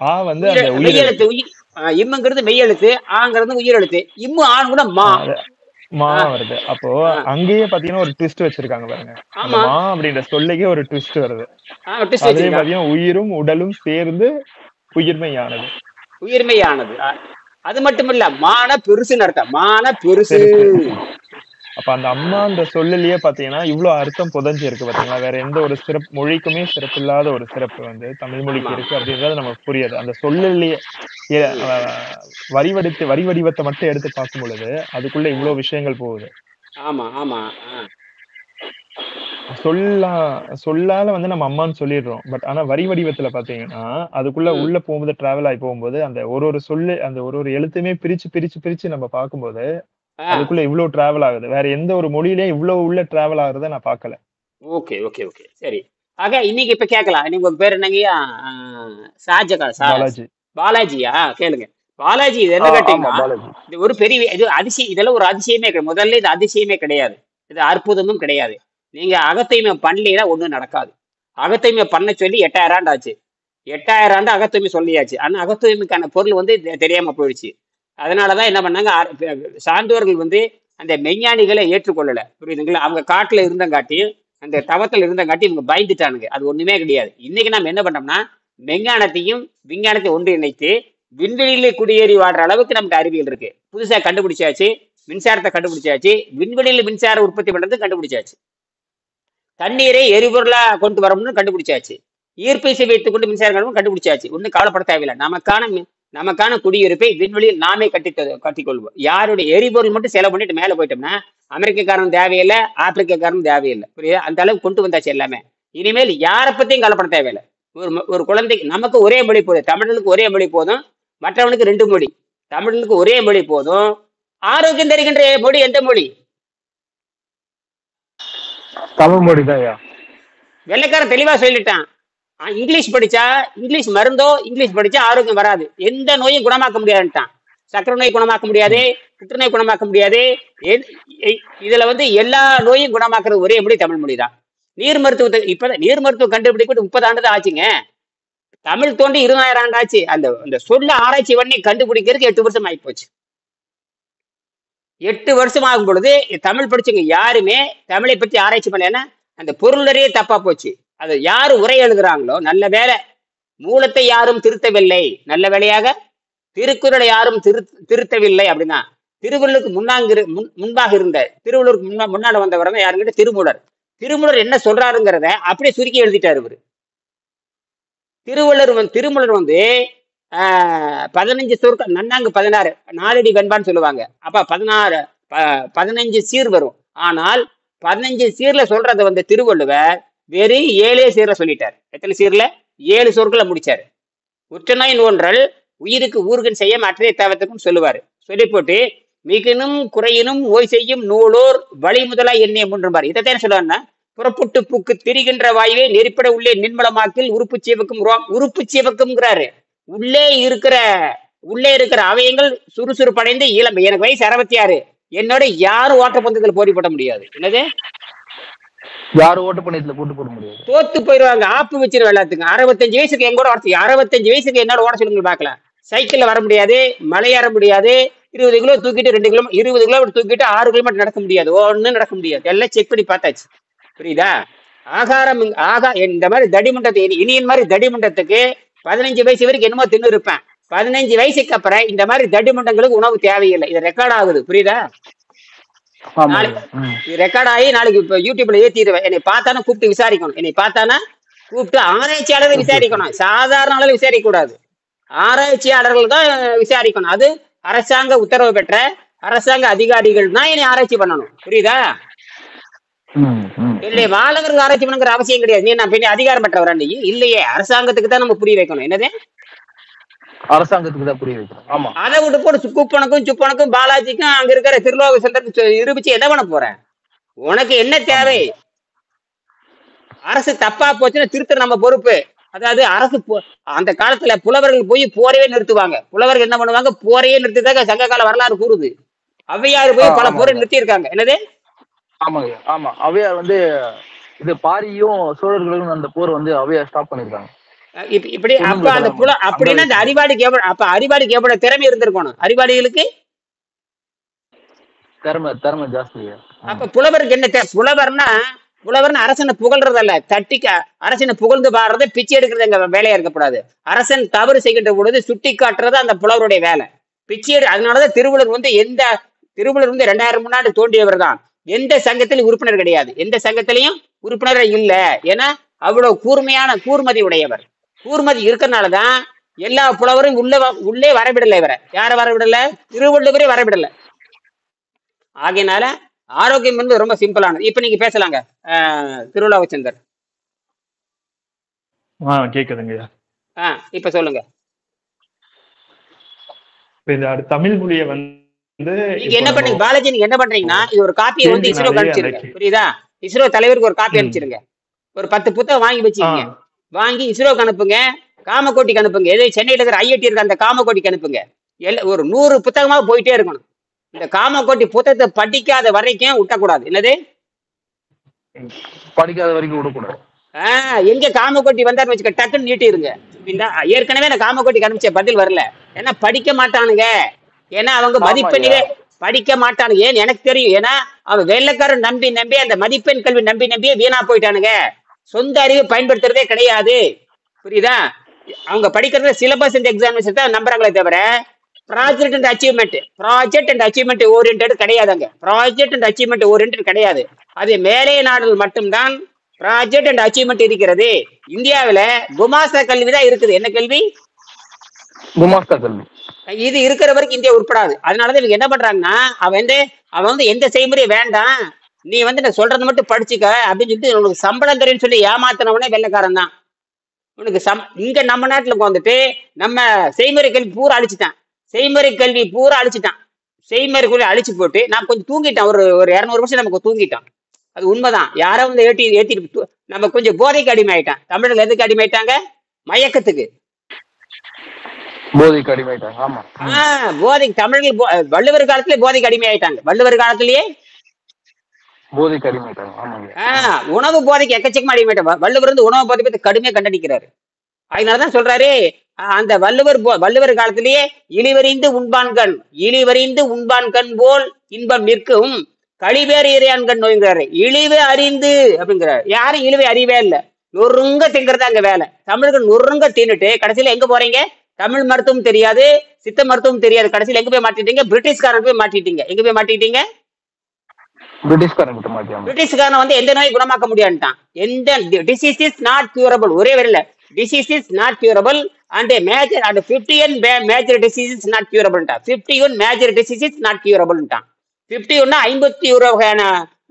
ஆ வந்து அந்த உயிர் எழுத்து. இம்முங்கிறது மெய் எழுத்து, ஆங்கிறது உயிர் எழுத்து. இம்மு ஆண் கூட மா மா வருது. அப்போ அங்கேயே பாத்தீங்கன்னா ஒரு ட்விஸ்ட் வச்சிருக்காங்க பாருங்க. மா அப்படின்ற சொல்லுக்கே ஒரு ட்விஸ்ட் வருது. அதுலயே பாத்தீங்கன்னா உயிரும் உடலும் சேர்ந்து உயிர்மையானது. உயிர்மையானது. அது மட்டும் இல்ல, மான பெருசுன்னு அர்த்தம். மான பெருசு. அப்ப அந்த அம்மான்ற சொல்லிலேயே பாத்தீங்கன்னா இவ்வளவு அர்த்தம் புதஞ்சு இருக்கு பாத்தீங்களா? வேற எந்த ஒரு சிறப்பு மொழிக்குமே சிறப்பு இல்லாத ஒரு சிறப்பு வந்து தமிழ் மொழிக்கு இருக்கு அப்படின்றது நமக்கு புரியாது. அந்த சொல்லிலேயே வரி வடிவத்தை மட்டும் எடுத்து பார்க்கும் பொழுது அதுக்குள்ள இவ்வளவு விஷயங்கள் போகுது. ஆமா ஆமா. சொல்லால வந்து நம்ம அம்மான்னு சொல்லிடுறோம். பட் ஆனா வரி வடிவத்துல பாத்தீங்கன்னா அதுக்குள்ள உள்ள போகும்போது டிராவல் ஆகி போகும்போது அந்த ஒரு சொல்லு, அந்த ஒரு எழுத்துமே பிரிச்சு பிரிச்சு பிரிச்சு நம்ம பார்க்கும்போது அதுக்குள்ள இவ்வளவு டிராவல் ஆகுது. வேற எந்த ஒரு மொழியிலயும் இவ்வளவு உள்ள டிராவல் ஆகுறத நான் பாக்கல. ஓகே ஓகே ஓகே சரி. ஆக இன்னைக்கு இப்ப கேட்கலாம். நீங்க உங்க பேர் என்னங்கய்யா? பாலாஜி. பாலாஜியா? கேளுங்க. பாலாஜி இது என்ன கேட்டீங்கன்னா, இது ஒரு பெரிய இது அதிசயம். இதெல்லாம் ஒரு அதிசயமே கிடையாது. முதல்ல இது அதிசயமே கிடையாது, இது அற்புதமும் கிடையாது. நீங்க அகத்தூய்மை பண்ணலீங்கன்னா ஒண்ணும் நடக்காது. அகத்தூய்மை பண்ண சொல்லி 8000 ஆண்டு ஆச்சு. 8000 ஆண்டு அகத்தூய்மை சொல்லியாச்சு. ஆனா அகத்தூய்மைக்கான பொருள் வந்து தெரியாம போயிடுச்சு. அதனாலதான் என்ன பண்ணாங்க, சான்றோர்கள் வந்து அந்த மெஞ்ஞானிகளை ஏற்றுக்கொள்ளல. புரியுதுங்களா? அவங்க காட்டுல இருந்தங்காட்டி, அந்த தவத்துல இருந்தங்காட்டி இவங்க பயந்துட்டானுங்க. அது ஒண்ணுமே கிடையாது. இன்னைக்கு நம்ம என்ன பண்ணோம்னா மெஞ்ஞானத்தையும் விஞ்ஞானத்தையும் ஒன்று இணைத்து விண்வெளியிலே குடியேறி வாடுற அளவுக்கு நமக்கு அறிவியல் இருக்கு. புதுசா கண்டுபிடிச்சாச்சு, மின்சாரத்தை கண்டுபிடிச்சாச்சு, விண்வெளியில மின்சார உற்பத்தி பண்றது கண்டுபிடிச்சாச்சு, தண்ணீரை எரிபொருளா கொண்டு வரணும்னு கண்டுபிடிச்சாச்சு, ஈர்ப்பை வைத்துக் கொண்டு மின்சாரம் கண்டுபிடிச்சாச்சு. ஒன்றும் கவலைப்பட தேவையில்லை. நமக்கான குடியிருப்பை விண்வெளியில் நாமே கட்டிக்கொள்வோம். யாருடைய எரிபொருள் மட்டும் செலவு பண்ணிட்டு மேல போயிட்டோம்னா அமெரிக்காரன் தேவையில்லை, ஆப்பிரிக்காரன் தேவையில்லை. புரியுது? அந்த அளவுக்கு கொண்டு வந்தாச்சு எல்லாமே. இனிமேல் யாரை பத்தியும் கவலைப்பட தேவையில்லை. ஒரு குழந்தைக்கு நமக்கு ஒரே மொழி போதும். தமிழனுக்கு ஒரே மொழி போதும், மற்றவனுக்கு 2 மொழி. தமிழனுக்கு ஒரே மொழி போதும். ஆரோக்கியம் தருகின்ற மொழி எந்த மொழி? தமிழ் மொழி தான். வெள்ளைக்காரன் தெளிவா சொல்லிட்டான். இங்கிலீஷ் படிச்சா இங்கிலீஷ் மருந்தோ, இங்கிலீஷ் படிச்சா ஆரோக்கியம் வராது, எந்த நோயும் குணமாக்க முடியாதுன்ட்டான். சக்கரை நோய் குணமாக்க முடியாது, புற்றுநோய் குணமாக்க முடியாது. இதுல வந்து எல்லா நோயும் குணமாக்குறது ஒரே மொழி தமிழ் மொழி தான். நீர் மருத்துவத்தை இப்ப நீர் மருத்துவம் கண்டுபிடிக்க 30 ஆண்டு தான் ஆச்சுங்க. தமிழ் தோண்டி 20,000 ஆண்டு ஆச்சு. அந்த சொல்ல ஆராய்ச்சி பண்ணி கண்டுபிடிக்கிறதுக்கு 8 வருஷம் ஆகி போச்சு. 8 வருஷம் ஆகும் பொழுது தமிழ் படிச்சவங்க யாருமே தமிழை பற்றி ஆராய்ச்சி பண்ணலன்னா அந்த பொருளரே தப்பா போச்சு. அது யாரு உரை எழுதுறாங்களோ, நல்ல வேலை மூலத்தை யாரும் திருத்தவில்லை, நல்ல வேலையாக திருக்குறளை யாரும் திருத்தவில்லை அப்படின்னா திருவள்ளுவருக்கு முன்பாக இருந்த திருவள்ளுவருக்கு முன்னாடி வந்தவர் தான் யாருங்கிட்ட திருமூலர். திருமூலர் என்ன சொல்றாருங்கிறத அப்படியே சுருக்கி எழுதிட்டாரு இவரு. திருமூலர் வந்து 15 சொற்கள் நன்னாங்கு 16 நாலடி வெண்பான்னு சொல்லுவாங்க. அப்ப 15 சீர் வரும். ஆனால் 15 சீர்ல சொல்றத வந்து திருவள்ளுவர் வெறும் 7 சீர்ல சொல்லிட்டார். எத்தனை சீர்ல? 7 சொற்களை முடிச்சாரு. உற்றநோய் நோன்றல் உயிருக்கு ஊர்கன் செய்ய மற்றே தேவத்துக்கும் சொல்லுவாரு. சொல்லி போட்டு மிகனும் குறையினும் ஓய் செய்யும் நூலோர் வழி முதலா எண்ணெய் முன்பார். இதைத்தான் சொல்லுவாருன்னா, புறப்புட்டு பூக்கு திரிகின்ற வாயுவை நெருப்பிட உள்ளே நின்மலமாக்கில் உறுப்பு சீவக்கும்ங்கிறாரு. உள்ளே இருக்கிற அவயங்கள் சுறுசுறுப்படைந்து இளம். எனக்கு வயசு 66. என்னோட யாரும் ஓட்டப்பந்தயத்துல போட்டி போட முடியாது. என்னது? யாரும் ஓட்டப்பந்தயத்துல போட்டு போட முடியாது. தோத்து போயிடுவாங்க. ஆப்பு வச்சிருவேன் எல்லாத்துக்கும். 65 வயசுக்கு எங்கூட 65 வயசுக்கு என்னோட ஓட சொல்லுங்க பாக்கலாம். சைக்கிள்ல வர முடியாது, மலையேற முடியாது, 20 கிலோ தூக்கிட்டு 20 கிலோமீட்டர் தூக்கிட்டு 6 கிலோமீட்டர் நடக்க முடியாது. ஒன்னும் நடக்க முடியாது. எல்லாம் செக் பண்ணி பார்த்தாச்சு. புரியுதா? இந்த மாதிரி தடிமண்டத்தை இனியன் மாதிரி தடிமண்டத்துக்கு 15 வயசு வரைக்கும் என்னமோ தின்னு இருப்பேன். 15 வயசுக்கு அப்புறம் இந்த மாதிரி தடிமண்டங்களுக்கு உணவு தேவையில்லை. இது ரெக்கார்ட் ஆகுது. புரியுதா? ரெக்கார்ட் ஆகி நாளைக்கு இப்ப யூடியூப்ல ஏத்திடுவேன். என்னை பார்த்தானா கூப்பிட்டு விசாரிக்கணும். என்னை பார்த்தானா கூப்பிட்டு ஆராய்ச்சியாளரை விசாரிக்கணும். சாதாரண அளவு விசாரிக்க கூடாது. ஆராய்ச்சியாளர்கள் தான் விசாரிக்கணும். அது அரசாங்க உத்தரவு பெற்ற அரசாங்க அதிகாரிகள் தான் என்னை ஆராய்ச்சி பண்ணணும். புரியுதா? இல்லையே மாணவர்கள் ஆராய்ச்சி பண்ணுங்கிற அவசியம் கிடையாது. நீ நான் பெரிய அதிகாரம் பெற்றவரா? நீ இல்லையே. அரசாங்கத்துக்கு தான் நம்ம புரிய வைக்கணும். என்னது? அரசாங்கத்துக்கு தான் புரிய வைக்கணும். ஆமா. அதை விட்டு போட்டு சுப்பனுக்கும் பாலாஜிக்கும் அங்க இருக்கிற திருலோக சென்டருக்கு நிரூபிச்சு என்ன பண்ண போற? உனக்கு என்ன தேவை? அரசு தப்பா போச்சுன்னா திருத்த நம்ம பொறுப்பு. அதாவது அரசு அந்த காலத்துல புலவர்கள் போய் போரையே நிறுத்துவாங்க. புலவர்கள் என்ன பண்ணுவாங்க? போரையே நிறுத்திதாக சங்க கால வரலாறு கூறுது. ஔவையார் போய் பல போரை நிறுத்தி இருக்காங்க. என்னது? ஆமாங்க. ஆமா. ஔவையார் வந்து இது பாரியும் சோழர்களும் அந்த போர் வந்து ஔவையார் ஸ்டாப் பண்ணிருக்காங்க. இப்படி அப்ப அந்த அப்படின்னா அந்த அறிவாளிக்கு எவ்வளவு திறமை இருந்திருக்கணும்? அறிவாளிகளுக்கு திறமை ஜாஸ்தி. அப்ப புலவருக்கு என்ன? புலவர்னு அரசனை புகழ்றதல்ல, அரசனை புகழ்ந்து பாடுறது, பிச்சை எடுக்கிறது எங்க வேலையா இருக்கக்கூடாது. அரசன் தவறு செய்கின்ற பொழுது சுட்டி காட்டுறது அந்த புலவருடைய வேலை. பிச்சை அதனாலதான் திருவள்ளுவர் வந்து 2000 முன்னாடி தோன்றியவர் தான். எந்த சங்கத்திலும் உறுப்பினர் கிடையாது. எந்த சங்கத்திலையும் உறுப்பினர் இல்ல. ஏன்னா அவ்வளவு கூர்மதி உடையவர். கூர்மதி இருக்கிறனாலதான் எல்லா புலவரும் உள்ளே வரவிடல. இவரை யார வரவிடல? திருவள்ளுவரே வரவிடல. ஆகையினால ஆரோக்கியம் வந்து ரொம்ப சிம்பிளானது. இப்ப நீங்க பேசலாங்க திருவிழாவச்சந்தர். கேக்குதுங்க. இப்ப சொல்லுங்க. தமிழ் மொழியை வந்து நீங்க என்ன பண்றீங்க பாலாஜி? நீங்க என்ன பண்றீங்கன்னா இது ஒரு காப்பியை வந்து இஸ்ரோ அனுப்பிச்சிருங்க. புரியுதா? இஸ்ரோ தலைவருக்கு ஒரு காப்பி அனுப்பிச்சிருங்க. ஒரு 10 புத்தகம் வாங்கி வச்சுக்கீங்க. வாங்கி இஸ்ரோக்கு அனுப்புங்க, காமக்கோட்டிக்கு அனுப்புங்க. எது சென்னையில இருக்கிற ஐஐடி இருக்க அந்த காமக்கோட்டிக்கு அனுப்புங்க. ஒரு 100 புத்தகமா போயிட்டே இருக்கணும். இந்த காமக்கோட்டி புத்தகத்தை படிக்காத வரைக்கும் விட்டக்கூடாது. என்னது? படிக்காத வரைக்கும் விடக்கூடாது. எங்க காமக்கோட்டி வந்தாருன்னு வச்சுக்க டக்குன்னு நீட்டிருங்க. ஏற்கனவே நான் காமக்கோட்டிக்கு அனுப்பிச்ச பதில் வரல. ஏன்னா படிக்க மாட்டானுங்க. ஏன்னா அவங்க மதிப்பெண்ணிலே படிக்க மாட்டானுங்க. ஏன்னு எனக்கு தெரியும். ஏன்னா அவன் வெள்ளைக்காரன் நம்பி அந்த மதிப்பெண் கல்வி நம்பியே வீணா போயிட்டானுங்க. சொந்த அறிவு பயன்படுத்துறதே கிடையாது. புரியுதா? அவங்க படிக்கிறத சிலபஸ் அண்ட் எக்ஸாமினேஷன் தான் நம்புறாங்களே தவிர ப்ராஜெக்ட் அண்ட் அச்சீவ்மெண்ட் ஓரியன்டட் கிடையாதுங்க. ப்ராஜெக்ட் அண்ட் அச்சீவ்மெண்ட் ஓரியன்டட் கிடையாது. அது மேலே நாடுகள் மட்டும்தான் ப்ராஜெக்ட் அண்ட் அச்சீவ்மெண்ட் இருக்கிறது. இந்தியாவில குமாஸ்தா கல்வி தான் இருக்குது. என்ன கல்வி? குமாஸ்தா கல்வி. இது இருக்கிற வரைக்கும் இந்தியா உட்படாது. அதனாலதான் இவங்க என்ன பண்றாங்கன்னா அவன் வந்து எந்த செய்முறையும் வேண்டாம், நீ வந்து நான் சொல்றது மட்டும் படிச்சுக்க அப்படின்னு சொல்லிட்டு உனக்கு சம்பளம் தரேன்னு சொல்லி ஏமாத்தினவனே வெள்ளைக்காரன் தான். உனக்கு இங்க நம்ம நாட்டுல வந்துட்டு நம்ம செய்முறை கல்வி பூரா அழிச்சுட்டான். செய்முறை கல்வி அழிச்சு போட்டு நான் கொஞ்சம் தூங்கிட்டான். ஒரு 200 வருஷம் நமக்கு தூங்கிட்டான். அது உண்மைதான். யாரோ வந்து ஏத்திட்டு நம்ம கொஞ்சம் போதைக்கு அடிமை ஆயிட்டான். தமிழர்கள் எதுக்கு அடிமை ஆயிட்டாங்க? மயக்கத்துக்கு. போதைக்கு அடிமையாயிட்டாங்க. ஆமா. போதைக்கு தமிழர்கள் வள்ளுவர் காலத்திலே போதைக்கு அடிமை ஆயிட்டாங்க. வள்ளுவர் காலத்திலேயே போதைக்கு அடிமையாயிட்டாங்க. ஆமாங்க. உணவு போதைக்கு எக்கச்சக்கமா அடிமையாயிட்டாங்க. வள்ளுவர் வந்து உணவு போதை பத்தி கடுமையா கண்டடிக்கிறாரு. அதனாலதான் சொல்றாரு அந்த வள்ளுவர் காலத்திலேயே இழிவறிந்து உண்பான்கண் போல் இன்பம் நிற்கும் கழிவேறு இறையான்கண் நோய்ங்கிறாரு. இழிவு அறிந்து அப்படிங்கிறாரு. யாரும் இழிவை அறிவே இல்லை. நொறுங்க திங்கிறதா அங்க வேலை. தமிழர்கள் நொறுங்க தின்னுட்டு கடைசியில எங்க போறீங்க? தமிழ் மருத்துவம் தெரியாது, சித்த மருத்துவம் தெரியாது. கடைசியில் எங்க போய் மாட்டிட்டீங்க? பிரிட்டிஷ்காரன் போய் மாட்டிட்டீங்க. எங்க போய் மாட்டிட்டீங்க? பிரிட்டிஷ்காரன் வந்து எந்த நோயை குணமாக்க முடியாதுட்டான். எந்த டிசீஸ் இஸ் நாட் கியூரபிள், ஒரே வரையில disease is not curable and major and 51 major disease is not கியூரபிள்ட்டான். 51 மேஜர் டிசீஸ் இஸ் நாட் கியூரபிள்ட்டான். 51 51 வகையான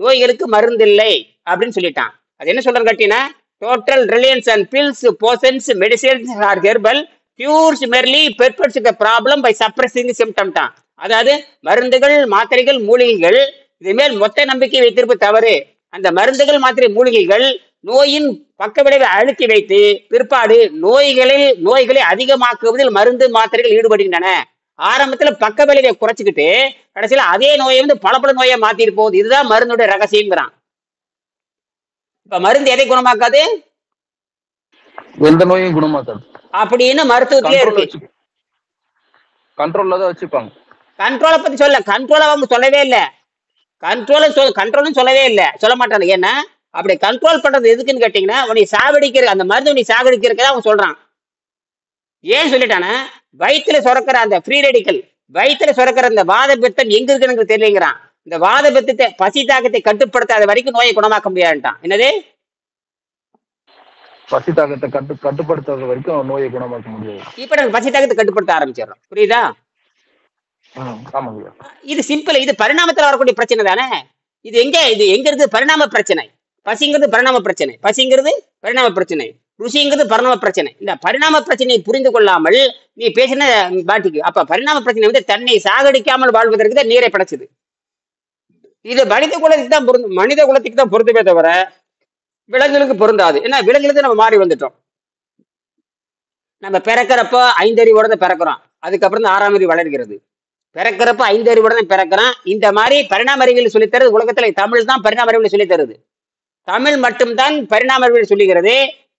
நோய்களுக்கு மருந்து இல்லை அப்படின்னு சொல்லிட்டான். அது என்ன சொல்றேன்னு கேட்டீங்கன்னா, total reliance and pills potions medicines or herbal cures merely perfects the problem by suppressing symptom தான். அதாவது மருந்துகள் மாத்திரைகள் மூலிகைகள் இது மேல் மொத்த நம்பிக்கை வைத்திருப்பு தவறு. அந்த மருந்துகள் மாத்திரை மூலிகைகள் நோயின் பக்க விளைவை அழுத்தி வைத்து பிற்பாடு நோய்களை அதிகமாக்குவதில் மருந்து மாத்திரைகள் ஈடுபடுகின்றன. ஆரம்பத்துல பக்க விளைவை குறைச்சிக்கிட்டு கடைசியில அதே நோயை வந்து பல நோயை மாத்திட்டு போகுது. இதுதான் மருந்துடைய ரகசியம்ங்கிறான். இப்ப மருந்து எதை குணமாக்காது? எந்த நோயும் குணமாக்காது அப்படின்னு மருத்துவத்திலே இருக்கு. கண்ட்ரோல்ல தான் வச்சுப்பாங்க. கண்ட்ரோலை பத்தி கண்ட்ரோல் அவங்க சொல்லவே இல்லை. கண்ட்ரோலும் சொல்லவே இல்லை, சொல்ல மாட்டாங்க. ஏன்னா அப்படி கண்ட்ரோல் பண்றது எதுக்குன்னு கேட்டீங்கன்னா, உன்னை சாகடிக்கிற அந்த மருந்து உன்னை சாகடிக்கிறதுக்கு அவன் சொல்றான். ஏன் சொல்லிட்டானா, வயிற்றுல சுரக்கிற அந்த ஃப்ரீ ரெடிக்கல், வயிற்றுல சுரக்கிற அந்த வாத பித்தம் எங்க இருக்குன்னு தெரியலைங்கிறான். இந்த வாத பித்தத்தை பசி தாக்கத்தை கட்டுப்படுத்தாத வரைக்கும் நோயை குணமாக்க முடியாதுட்டான். என்னது? பசி தாக்கத்தை கட்டுப்படுத்தாத வரைக்கும் நோயை குணமாக்க முடியாது. இப்ப நாங்க பசி தாக்கத்தை கட்டுப்படுத்த ஆரம்பிச்சிடறோம். புரியுதா? இது சிம்பிள். இது பரிணாமத்துல வரக்கூடிய பிரச்சனை தானே. இது எங்க இருக்கு? பரிணாம பிரச்சனை. பசிங்கிறது பரிணாம பிரச்சனை, பசிங்கிறது பரிணாம பிரச்சனை, ருசிங்கிறது பரிணாம பிரச்சனை. இந்த பரிணாம பிரச்சனையை புரிந்து கொள்ளாமல் நீ பேசின பாட்டிக்கு. அப்ப பரிணாம பிரச்சனை வந்து தன்னை சாகடிக்காமல் வாழ்வதற்கு தான் நீரை படைச்சது. இது மனித குலத்துக்கு தான் மனித குலத்துக்கு தான் பொருந்துமே தவிர விலங்குகளுக்கு பொருந்தாது. ஏன்னா விலங்குகளுக்கு நம்ம மாறி வந்துட்டோம். நம்ம பிறக்கிறப்ப 5 அறிவோட தான் பிறக்கிறோம். அதுக்கப்புறம் தான் 6ஆம் அறிவு வளர்கிறது. பிறக்கிறப்ப 5 அறிவோட தான் பிறக்கிறோம். இந்த மாதிரி பரிணாம அறிவியல் சொல்லித்தருது உலகத்துல தமிழ் தான். பரிணாம அறிவியல் சொல்லி தருது தமிழ் மட்டும்தான். பரிணாம அறிவியல் சொல்லுகிறது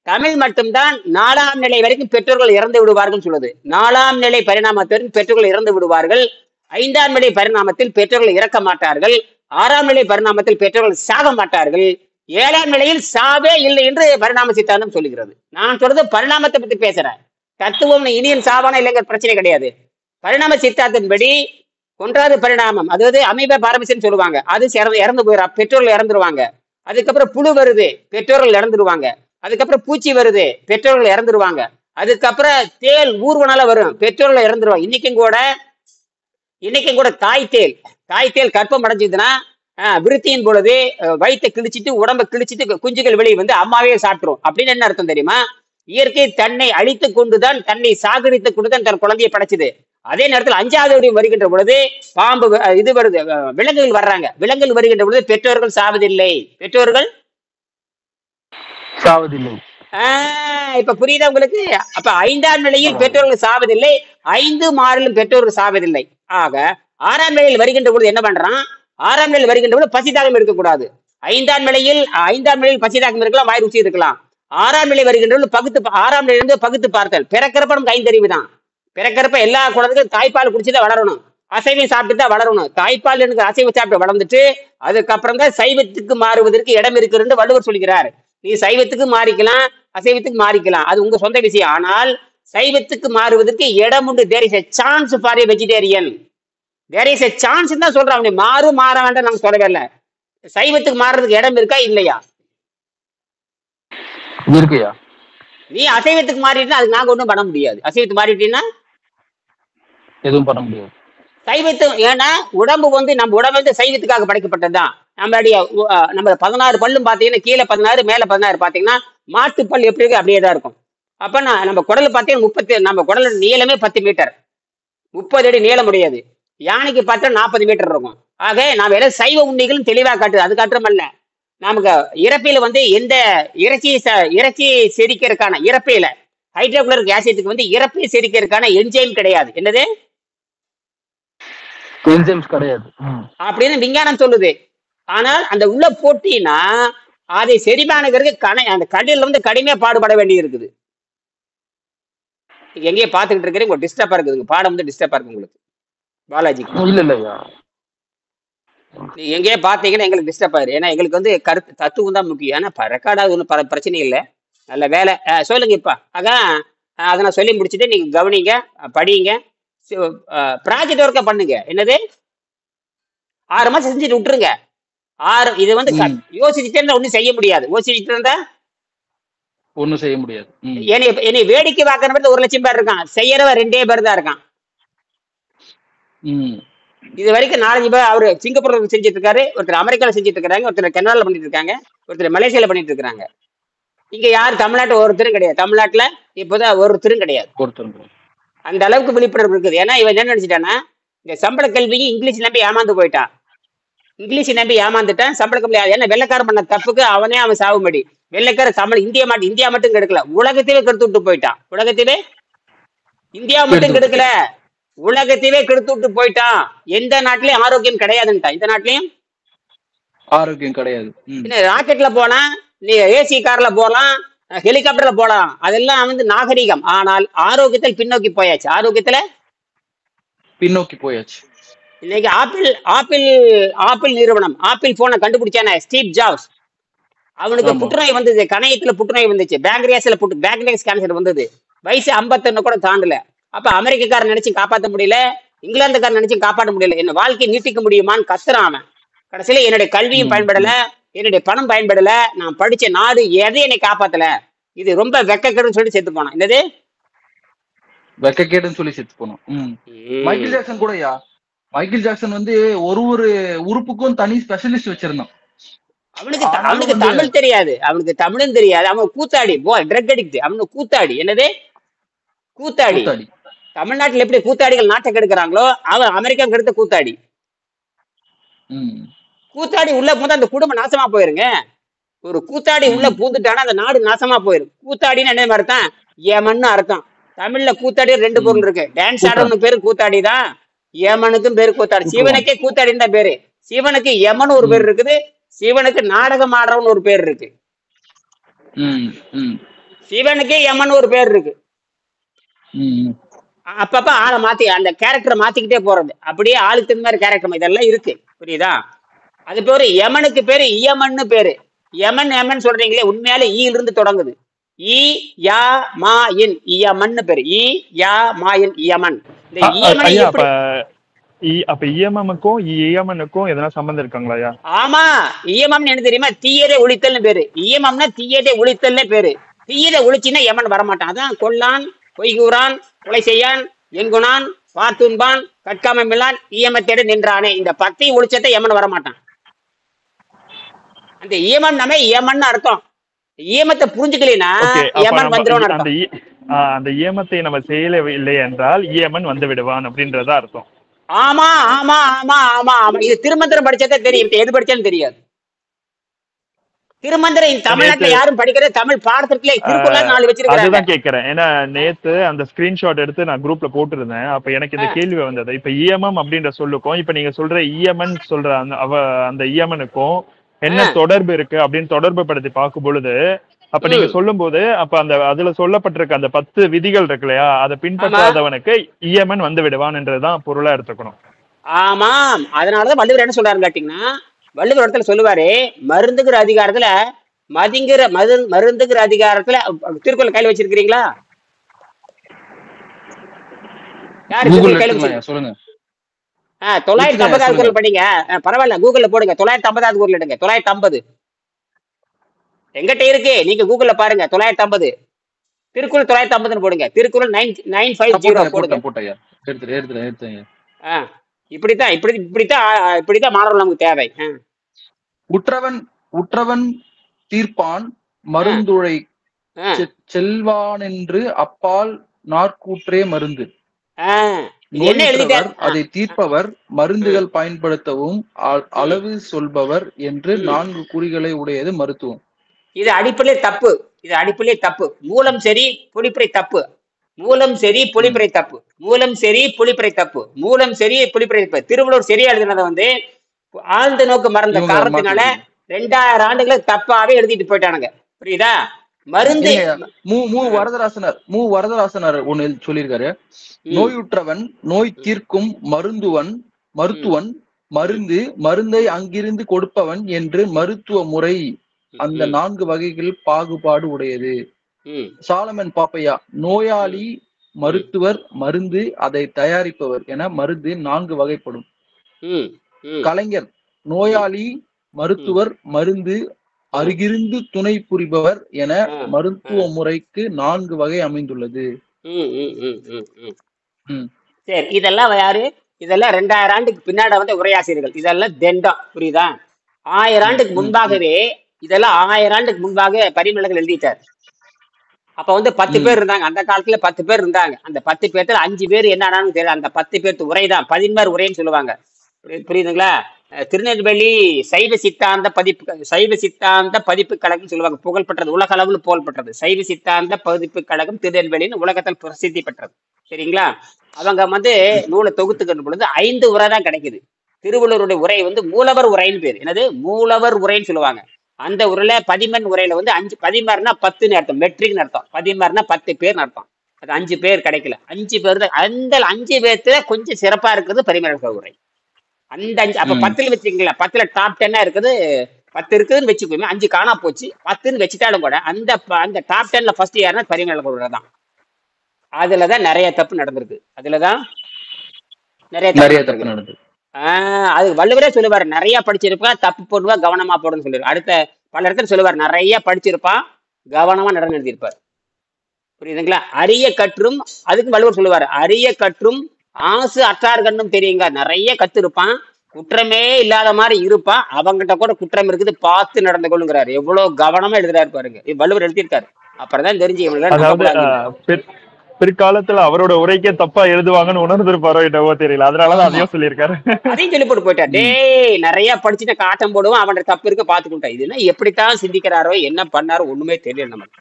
தமிழ் மட்டும்தான். 4ஆம் நிலை வரைக்கும் பெற்றோர்கள் இறந்து விடுவார்கள் சொல்லுது. 4ஆம் நிலை பரிணாமத்திற்கு பெற்றோர்கள் இறந்து விடுவார்கள். 5ஆம் நிலை பரிணாமத்தில் பெற்றோர்கள் இறக்க மாட்டார்கள். 6ஆம் நிலை பரிணாமத்தில் பெற்றோர்கள் சாக மாட்டார்கள். 7ஆம் நிலையில் சாவே இல்லை என்று பரிணாம சித்தாந்தம் சொல்லுகிறது. நான் சொல்றது பரிணாமத்தை பத்தி பேசுறேன். தத்துவம் இனியன் சாவான இல்லைங்கிற பிரச்சனை கிடையாது. பரிணாம சித்தாந்தத்தின்படி 1வது பரிணாமம், அதாவது அமீபா பாரமிசன் சொல்லுவாங்க, அது இறந்து போயிடா, பெற்றோர்கள் இறந்துருவாங்க. அதுக்கப்புறம் புழு வருது, பெற்றோர்கள் இறந்துருவாங்க. அதுக்கப்புறம் பூச்சி வருது, பெற்றோர்கள் இறந்துருவாங்க. அதுக்கப்புறம் தேல் ஊர்வனால வரும், பெற்றோர்கள் இறந்துருவாங்க. இன்னைக்கும் கூட தாய் தேல் கற்பம் அடைஞ்சதுன்னா விருத்தியின் பொழுது வயிற்றை கிழிச்சிட்டு உடம்பை கிழிச்சிட்டு குஞ்சுகள் வெளியே வந்து அம்மாவே சாப்பிட்டுரும். அப்படின்னு என்ன அர்த்தம் தெரியுமா? இயற்கை தன்னை அழித்து கொண்டுதான், தன்னை சாகடித்துக் கொண்டுதான் தன் குழந்தையை படைச்சது. அதே நேரத்தில் 5வது வருகின்ற பொழுது பாம்பு இது வருது, விலங்குகள் வர்றாங்க. விலங்குகள் வருகின்ற பொழுது பெற்றோர்கள் சாவதில்லை. இப்ப புரியுதா உங்களுக்கு? அப்ப 5ஆம் நிலையில் பெற்றோர்கள் சாவதில்லை, 5 மாறிலும் பெற்றோர்கள் சாவதில்லை. ஆக 6ஆம் நிலையில் வருகின்ற பொழுது என்ன பண்றான்? 6ஆம் நிலையில் வருகின்ற பொழுது பசிதாகம் இருக்கக்கூடாது. 5ஆம் நிலையில் பசிதாகம் இருக்கலாம், வாய் ருச்சி இருக்கலாம். 6ஆம் நிலை வருகின்ற பொழுது 6ஆம் நிலையிலிருந்து பகுத்து பார்த்தல். பிறக்கிறப்ப நமக்கு 5 அறிவு தான். பிறக்கிறப்ப எல்லா குழந்தைகளும் தாய்ப்பால் குடிச்சுதான் வளரணும், அசைவம் சாப்பிட்டு தான் வளரணும். தாய்ப்பால் எனக்கு அசைவம் சாப்பிட்டு வளர்ந்துட்டு அதுக்கப்புறம் தான் சைவத்துக்கு மாறுவதற்கு இடம் இருக்குன்னு வள்ளுவர் சொல்கிறார். நீ சைவத்துக்கு மாறிக்கலாம், அசைவத்துக்கு மாறிக்கலாம், அது உங்க சொந்த விஷயம். ஆனால் சைவத்துக்கு மாறுவதற்கு இடம் உண்டு. There is a chance for a vegetarian. There is a chance தான் சொல்றான். மாற வேண்டாம் நாங்க சொல்லவே இல்லை. சைவத்துக்கு மாறுறதுக்கு இடம் இருக்கா இல்லையா? இருக்குயா. நீ அசைவத்துக்கு மாறிட்டா அதுக்கு நாங்க ஒன்றும் பண்ண முடியாது. அசைவத்துக்கு மாறிட்டீங்கன்னா எதுவும் பண்ண முடியாது. சைவத்து ஏன்னா உடம்பு வந்து நம்ம உடம்பு வந்து சைவத்துக்காக படைக்கப்பட்டதுதான். நம்ம 16 பல்லும் பாத்தீங்கன்னா கீழே 16 மேல 16 பாத்தீங்கன்னா மாட்டுப்பல் எப்படி இருக்கு அப்படியே தான் இருக்கும். அப்ப நம்ம குடல் பாத்தீங்கன்னா நம்ம குடல் நீளமே 10 மீட்டர், 30 அடி நீளம் முடியாது. யானைக்கு பார்த்தா 40 மீட்டர் இருக்கும். ஆக நாம எல்லாம் சைவ உண்ணிகளும் தெளிவா காட்டுது. அது காட்டுறமல்ல, நமக்கு இறப்பையில வந்து எந்த இறைச்சி செரிக்கிறதுக்கான இறப்பையில ஹைட்ரோகுளோரிக் ஆசிட்டுக்கு வந்து இறப்பை செரிக்கிறதுக்கான என்ஜைம் கிடையாது. என்னது? கிடையாது அப்படின்னு விஞ்ஞானம் சொல்லுது. ஆனால் அந்த உள்ள போட்டினா அதை செரிமானங்கிறதுக்கு அந்த கடையில வந்து கடுமையா பாடுபட வேண்டி இருக்குது. எங்கேயே பாத்துக்கிட்டு இருக்கிறீங்க, ஒரு டிஸ்டர்பா இருக்குது பாடம் வந்து டிஸ்டர்பா இருக்கு உங்களுக்கு. பாலாஜி நீ எங்கேயே பாத்தீங்கன்னா எங்களுக்கு டிஸ்டர்ப் ஆயிரு. ஏன்னா எங்களுக்கு வந்து தத்துவம் தான் முக்கியம். ஏன்னா ரெக்கார்டாக ஒன்றும் பிரச்சனை இல்லை. நல்ல வேலை சொல்லுங்க. இப்ப அதான் அதை நான் சொல்லி முடிச்சுட்டு நீங்க கவனிங்க, படிங்க, ப்ராஜெக்ட் ஒர்க்கை பண்ணுங்க. என்னது 6 மாசம் செஞ்சுட்டு விட்டுருங்க. இது வந்து யோசிச்சுட்டே இருந்தா ஒண்ணும் செய்ய முடியாது. யோசிச்சுட்டு இருந்தா ஒண்ணும் செய்ய முடியாது. என்னை வேடிக்கை பார்க்கற 1 லட்சம் பேர் இருக்கான், செய்யறவன் 2 பேர் தான் இருக்கான். இது வரைக்கும் 4 பேர் அவரு சிங்கப்பூர்ல செஞ்சுட்டு இருக்காரு, ஒருத்தர் அமெரிக்கால செஞ்சுட்டு இருக்காங்க, ஒருத்தர் கனடால பண்ணிட்டு இருக்காங்க, ஒருத்தர் மலேசியால பண்ணிட்டு இருக்காங்க. இங்க யாரு தமிழ்நாட்டுல ஒருத்தரும் கிடையாது. தமிழ்நாட்டுல இப்போதான் ஒருத்தரும் கிடையாது. அந்த அளவுக்கு விழிப்புணர்வு இருக்குது. ஏன்னா இவன் என்ன நினைச்சிட்டான்னா, இந்த சம்பள கல்வியும் இங்கிலீஷ் நம்பி ஏமாந்து போயிட்டான். இங்கிலீஷ் நம்பி ஏமாந்துட்டான். சம்பள கல்வி ஏன்னா வெள்ளைக்காரன் பண்ண தப்புக்கு அவன் சாவுமடி. வெள்ளைக்கார இந்தியா மட்டும் கெடுக்கல, உலகத்தையே கெடுத்து விட்டு போயிட்டான். உலகத்தையே இந்தியா மட்டும் கெடுக்கல, உலகத்தையே கெடுத்து விட்டு போயிட்டான். எந்த நாட்டிலயும் ஆரோக்கியம் கிடையாதுன்ட்டான். இந்த நாட்டிலயும் ஆரோக்கியம் கிடையாது. ராக்கெட்ல போனா, நீ ஏசி கார்ல போலாம், ஹெலிகாப்டர்ல போலாம், அதெல்லாம் வந்து நாகரிகம். ஆனால் ஆரோக்கியத்தில் பின்னோக்கி போயாச்சு. ஆரோக்கியத்துல பின்னோக்கி போயாச்சு. இன்னைக்கு ஆப்பிள் நிறுவனம் ஆப்பிள் போனை கண்டுபிடிச்சானே ஸ்டீவ் ஜாப்ஸ், அவனுக்கு புற்றுநோய் வந்தது, கணையத்துல புற்றுநோய் வந்துச்சு, பேங்க்ரியாஸ் கேன்சர் வந்தது, வயசு 51 கூட தாண்டல. அப்ப அமெரிக்காரன் நினைச்சு காப்பாற்ற முடியல, இங்கிலாந்துக்காரன் நினைச்சு காப்பாற்ற முடியல. என்ன வாழ்க்கையை நீட்டிக்க முடியுமான்னு கத்துறான் அவன். கடைசியில என்னுடைய கல்வியும் பயன்படல, என்னுடைய பணம் பயன்படல, நான் படிச்ச நாடு எதையும் என்னை காப்பாத்தல, இது ரொம்ப வெக்கக்கேடுன்னு சொல்லி செத்து போனான். என்னது வெக்கக்கேடுன்னு சொல்லி செத்து போனோம். மைக்கேல் ஜாக்சன் கூடயா, மைக்கேல் ஜாக்சன் வந்து ஒரு உறுப்புக்கும் தனி ஸ்பெஷலிஸ்ட் வச்சிருந்தான். அவனுக்கு தமிழ் தெரியாது, அவனுக்கு தமிழும் தெரியாது. அவன் கூத்தாடி, ட்ரக் அடிக்ட், அவனுக்கு கூத்தாடி. என்னது கூத்தாடி? தமிழ்நாட்டுல எப்படி கூத்தாடிகள் நாட்டை கெடுக்கிறாங்களோ, அவன் அமெரிக்கா கெடுத்த கூத்தாடி. கூத்தாடி உள்ள பூந்தா அந்த குடும்பம் நாசமா போயிருங்க. ஒரு கூத்தாடி உள்ள பூந்துட்டானா அந்த நாடு நாசமா போயிரும். கூத்தாடின்னு என்ன அர்த்தம்? ஏமன்னு அர்த்தம். தமிழ்ல கூத்தாடி 2 பொருள் இருக்கு. டான்ஸ் ஆடவனுக்கு பேரு கூத்தாடி தான், ஏமனுக்கும் பேரு கூத்தாடி. சிவனுக்கே கூத்தாடின்னு தான் பேரு. சிவனுக்கு யமன் ஒரு பேர் இருக்குது, சிவனுக்கு நாடகம் ஆடுறவன் ஒரு பேர் இருக்கு. சிவனுக்கே யமன் ஒரு பேர் இருக்கு. அப்பப்ப ஆளை மாத்தி அந்த கேரக்டரை மாத்திக்கிட்டே போறது, அப்படியே ஆளுக்கு தகுந்த மாதிரி கேரக்டர் இதெல்லாம் இருக்கு. புரியுதா? அது பேரு யமனுக்கு பேரு இயமன்னு பேரு. யமன் சொல்றீங்களே, உண்மையாலே ஈல இருந்து தொடங்குது. ஈ யா மா இன், இயமன்னு பேரு. ஈ யா மா இன், இயமன். இந்த இயமனை அப்ப இயமனுக்கும் இயமனுக்கும் எதனா சம்பந்தம் இருக்காங்களா? ஆமா, இயமம்னு என்ன தெரியுமா? தீயதை ஒழித்தல்னு பேரு. இயமம்னா தீயதை ஒழித்தல்னு பேரு. தீயதை ஒழிச்சுன்னா யமன் வரமாட்டான். அதான் கொல்லான், பொய்கூறான், கொலை செய்யான், எங்குனான், பார்த்துன்பான், கட்காமில்லான், ஈயமத்தேடு நின்றானே. இந்த 10 ஒழிச்சத்தை யமன் வரமாட்டான். அந்த ஈயமன் நம்ம ஈயமன்னு அர்த்தம். ஈயமத்தை புரிஞ்சுக்கலனா யமன் வந்துருவான் அர்த்தம். அந்த ஈயமத்தை நம்ம செய்யவில்லை என்றால் ஈயமன் வந்து விடுவான் அப்படின்றதா அர்த்தம். ஆமா ஆமா ஆமா ஆமா ஆமா. இது திருமந்திரம் படிச்சதே தெரியும், எது படிச்சாலும் தெரியாது. திருமந்திரம் தமிழ்நாட்டுல யாரும் படிக்கிறது, தமிழ் பாடத்திற்குள்ளே திருக்குறள் 4 வச்சிருக்காங்க. அதுதான் கேக்குறேன். ஏன்னா நேத்து அந்த ஸ்கிரீன்ஷாட் எடுத்து நான் குரூப்ல போட்டிருந்தேன். அப்ப எனக்கு இந்த கேள்வி வந்தது. இப்ப இயமம் அப்படின்ற சொல்லுக்கும் இப்ப நீங்க சொல்ற ஈயமன் சொல்ற அந்த ஈயமனுக்கும் என்ன தொடர்பு இருக்கு அப்படின்னு தொடர்பு படுத்தி பார்க்கும் பொழுது, அப்ப நீங்க சொல்லும் போது அப்ப அந்த அதுல சொல்லப்பட்டிருக்க அந்த 10 விதிகள் இருக்கு இல்லையா, அதை பின்பற்றாதவனுக்கு ஈயமன் வந்து விடுவான் என்றதுதான் பொருளா எடுத்துக்கணும். ஆமாம். அதனாலதான் வள்ளுவர் என்ன சொல்றாருன்னு கேட்டீங்கன்னா, வள்ளுவர் இடத்துல சொல்லுவாரு, மருந்துகிற அதிகாரத்துல மருந்துகிற அதிகாரத்துல திருக்குறள் கையில வச்சிருக்கீங்களா? சொல்லுங்க. 950வது குறள் படிங்க. பரவாயில்ல, கூகுள்ல போடுங்க. 950வது குறள் எடுங்க. 950 எங்கிட்ட இருக்கு, நீங்க கூகுள்ல பாருங்க. 950 திருக்குறள் 950 போடுங்க. திருக்குறள் 950 போடுங்க. இப்படித்தான் மாணவர்கள் நமக்கு தேவை. உற்றவன் தீர்ப்பான் மருந்துழை செல்வான் என்று அப்பால் நாற்கூற்றே மருந்து. அதை தீர்ப்பவர் மருந்துகள் பயன்படுத்தவும் அளவு சொல்பவர் என்று 4 குறிகளை உடையது மருத்துவம். இது அடிப்படையிலே தப்பு. மூலம் சரி, பொழிப்புரை தப்பு. மூலம் சரி, பொழிப்புரை தப்பு. மூலம் சரி, பொழிப்புரை தப்பு. மூலம் சரி, பொழிப்புரை தப்பு. திருவள்ளுவர் சரியா எழுதினதை வந்து ஆழ்ந்த நோக்கு மறந்த காரணத்தினால 2000 ஆண்டுகளை தப்பாவே எழுதிட்டு போயிட்டானுங்க. புரியுதா? மருந்து வரதராசனார் ஒண்ணு சொல்லியிருக்காரு. நோயுற்றவன் நோய் தீர்க்கும் மருத்துவன் மருந்தை அங்கிருந்து கொடுப்பவன் என்று மருத்துவ முறை அந்த 4 வகைகள் பாகுபாடு உடையது. சாலமன் பாப்பையா, நோயாளி, மருத்துவர், மருந்து, அதை தயாரிப்பவர் என மருந்து 4 வகைப்படும். கலைஞர், நோயாளி, மருத்துவர், மருந்து, அருகிருந்து துணை புரிபவர் என மருத்துவ முறைக்கு 4 வகை அமைந்துள்ளது. சரி, இதெல்லாம் யாரு? இதெல்லாம் 2000 ஆண்டுக்கு பின்னாடி வந்து உரையாசிரியர்கள். இதெல்லாம் தெண்டம், புரியுதா? 1000 ஆண்டுக்கு முன்பாகவே இதெல்லாம் 1000 ஆண்டுக்கு முன்பாக பரிமளர்கள் எழுதிட்டார். அப்ப வந்து 10 பேர் இருந்தாங்க. அந்த காலத்துல 10 பேர் இருந்தாங்க. அந்த 10 பேர்த்துல 5 பேர் என்ன ஆனாலும் தெரியல. அந்த 10 பேர்த்து உரைதான் பதின்மர் உரைன்னு சொல்லுவாங்க. புரியுதுங்களா? திருநெல்வேலி சைவ சித்தாந்த பதிப்பு கழகம் சொல்லுவாங்க. புகழ்பெற்றது, உலக அளவில் புகழ்பெற்றது சைவ சித்தாந்த பதிப்பு கழகம் திருநெல்வேலின்னு உலகத்தில் பிரசித்தி பெற்றது. சரிங்களா? அவங்க வந்து நூலை தொகுத்துக்கின்ற பொழுது 5 உரை தான் கிடைக்குது. திருவள்ளுவருடைய உரை வந்து மூலவர் உரைன்னு பேர். என்னது? மூலவர் உரைன்னு சொல்லுவாங்க. அந்த உரையில பதிமன் உரையில வந்து 5 பதிமாறுனா 10ன்னு அர்த்தம், மெட்ரிக்னு அர்த்தம். பதிமாறுனா 10 பேர்னு அர்த்தம். அது 5 பேர் கிடைக்கல. 5 பேர் தான். அந்த 5 பேர்த்துல கொஞ்சம் சிறப்பா இருக்கிறது பரிமளர்கள் உரை. அந்த 5 அப்ப 10ல வச்சுக்கீங்களா, 10ல டாப் 10 இருக்குது. 10 இருக்குதுன்னு வச்சுக்கோமே, 5 காணா போச்சு. 10ன்னு வச்சுட்டாலும் கூட அந்த டாப் 10ல ஃபர்ஸ்ட் யாருன்னா பரிமளர்கள் உரை தான். அதுலதான் நிறைய தப்பு நடந்திருக்கு. அதுலதான் நிறைய தப்பு நடந்தது. அது வள்ளுவரே சொல்லுவார், நிறைய படிச்சிருப்பான், தப்பு போடுவா, கவனமா போடுன்னு சொல்லுவார். அடுத்த பல இடத்துல சொல்லுவார், நிறைய படிச்சிருப்பான், கவனமா நடந்து எழுதியிருப்பார். புரியுதுங்களா? அரிய கற்றும், அதுக்கு வள்ளுவர் சொல்லுவார், அரிய கற்றும் ஆசு அற்றார் கண்ணும் தெரியுங்க. நிறைய கத்து இருப்பான், குற்றமே இல்லாத மாதிரி இருப்பான், அவங்கிட்ட கூட குற்றம் இருக்குது, பார்த்து நடந்து கொள்ளுங்கிறாரு. எவ்வளவு கவனமா எழுதுறாரு பாருங்க. வள்ளுவர் எழுதியிருக்காரு. அப்புறம்தான் தெரிஞ்சு பிற்காலத்துல அவரோட உரைக்கே தப்பா எழுதுவாங்கன்னு உணர்ந்திருப்பாரோ என்னவோ தெரியல. அதனாலதான் அதையும் சொல்லியிருக்காரு. அதையும் சொல்லி போட்டு போயிட்டா. நிறைய படிச்சுட்டு காட்டம் போடுவோம், அவன் தப்பு இருக்க பாத்துக்கிட்டா. இதுன்னா எப்படித்தான் சிந்திக்கிறாரோ, என்ன பண்ணாரோ ஒண்ணுமே தெரியல நமக்கு.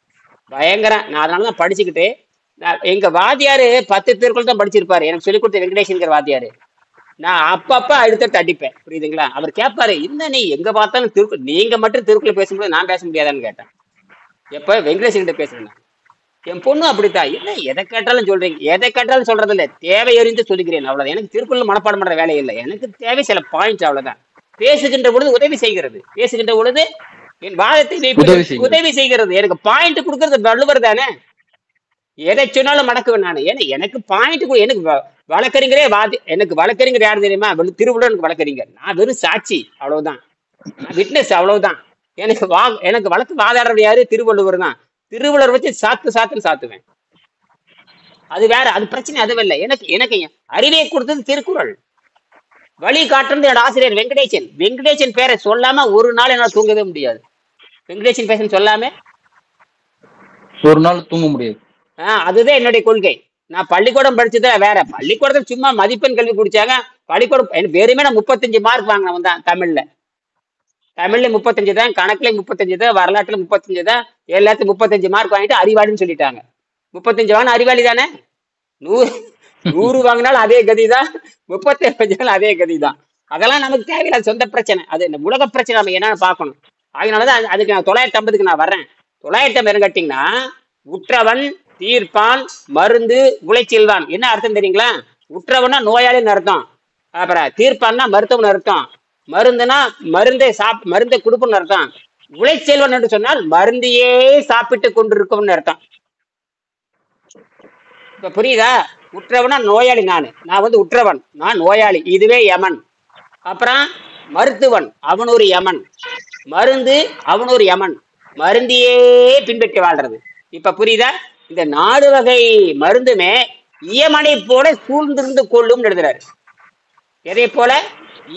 பயங்கரம். நான் அதனாலதான் படிச்சுக்கிட்டு, எங்க வாத்தியாரு 10 திருக்குறள் தான் படிச்சிருப்பாரு. எனக்கு சொல்லிக் கொடுத்த வெங்கடேசன்கிற வாத்தியாரு. நான் அப்பப்ப அடுத்தடுத்து அடிப்பேன். புரியுதுங்களா? அவர் கேட்பாரு, என்ன நீ எங்க பார்த்தாலும் திருக்குறள், நீங்க மட்டும் திருக்குறள் பேசும்போது நான் பேச முடியாதான்னு கேட்டேன். எப்ப வெங்கடேசன் கிட்ட பேசுறேன். என் பொண்ணு அப்படித்தான், என்ன எதை கேட்டாலும் சொல்றீங்க, எதை கேட்டாலும் சொல்றது இல்லை, தேவை அறிந்து சொல்லிக்கிறேன், அவ்வளவுதான். எனக்கு திருக்குறள் மனப்பாடம் பண்ற வேலை இல்லை, எனக்கு தேவை சில பாயிண்ட்ஸ், அவ்வளவுதான். பேசுகின்ற பொழுது உதவி செய்கிறது, பேசுகின்ற பொழுது என் வாதத்தை உதவி செய்கிறது, எனக்கு பாயிண்ட் கொடுக்கறது வள்ளுவர் தானே. எதை சொன்னாலும் மடக்குவேன் நான். ஏன்னா எனக்கு பாயிண்ட், எனக்கு வழக்கறிஞரே எனக்கு வழக்கறிஞர் யாரு தெரியுமா? திருவள்ளுவர் எனக்கு வழக்கறிஞர். நான் வெறும் சாட்சி, அவ்வளவுதான். விட்னஸ், அவ்வளவுதான். எனக்கு வழக்கு வாதாடுறது யாரு? திருவள்ளுவர் தான். திருவள்ளுவர் வச்சு சாத்துன்னு சாத்துவேன். அது வேற, அது பிரச்சனை அதுவல்ல. எனக்கு அறிவை கொடுத்தது திருக்குறள். வழி காட்டுறது என்னோட ஆசிரியர் வெங்கடேசன். வெங்கடேசன் பேரை சொல்லாம ஒரு நாள் என்னால தூங்கவே முடியாது. வெங்கடேசன் பேச சொல்லாம ஒரு நாள் தூங்க முடியாது. அதுதான் என்னுடைய கொள்கை. நான் பள்ளிக்கூடம் படிச்சதுதான் வேற. பள்ளிக்கூடத்துல சும்மா மதிப்பெண் கல்வி குடிச்சாங்க. பள்ளிக்கூடம் வெறுமே 35 மார்க் வாங்கினவன் தான். தமிழ்ல 35 தான், கணக்குல 35 தான், வரலாற்றுல 35 தான், எல்லாத்தையும் 35 மார்க் வாங்கிட்டு அறிவாளின்னு சொல்லிட்டாங்க. 35 வாங்கின அறிவாளி தானே. 100 வாங்கினாலும் அதே கதிதான், 35 அதே கதிதான். அதெல்லாம் நமக்கு தேவையில்லை, சொந்த பிரச்சனை. அது இந்த உலக பிரச்சனை நம்ம என்னன்னு பார்க்கணும். அதனாலதான் அதுக்கு நான் 950க்கு நான் வர்றேன். 950 கேட்டீங்கன்னா, உற்றவன் தீர்ப்பான் மருந்து உழைச்சில்தான். என்ன அர்த்தம் தெரியுங்களா? உற்றவன்னா நோயாளின்னு அர்த்தம், அப்புறம் தீர்ப்பான்னா மருத்துவன் அர்த்தம், மருந்துனா மருந்தை கொடுப்புன்னு அர்த்தம், உழைச்செல்வன் என்று சொன்னால் மருந்தையே சாப்பிட்டு கொண்டிருக்கும் அர்த்தம். இப்ப புரியுதா? உற்றவனா நோயாளி, நான் வந்து உற்றவன், நான் நோயாளி, இதுவே யமன். அப்புறம் மருத்துவன், அவன் ஒரு யமன். மருந்து, அவன் ஒரு யமன். மருந்தையே பின்பற்றி வாழ்றது. இப்ப புரியுதா? இந்த 4 வகை மருந்துமே இயமனை போல சூழ்ந்திருந்து கொள்ளும் எழுதுறாரு. எதை போல?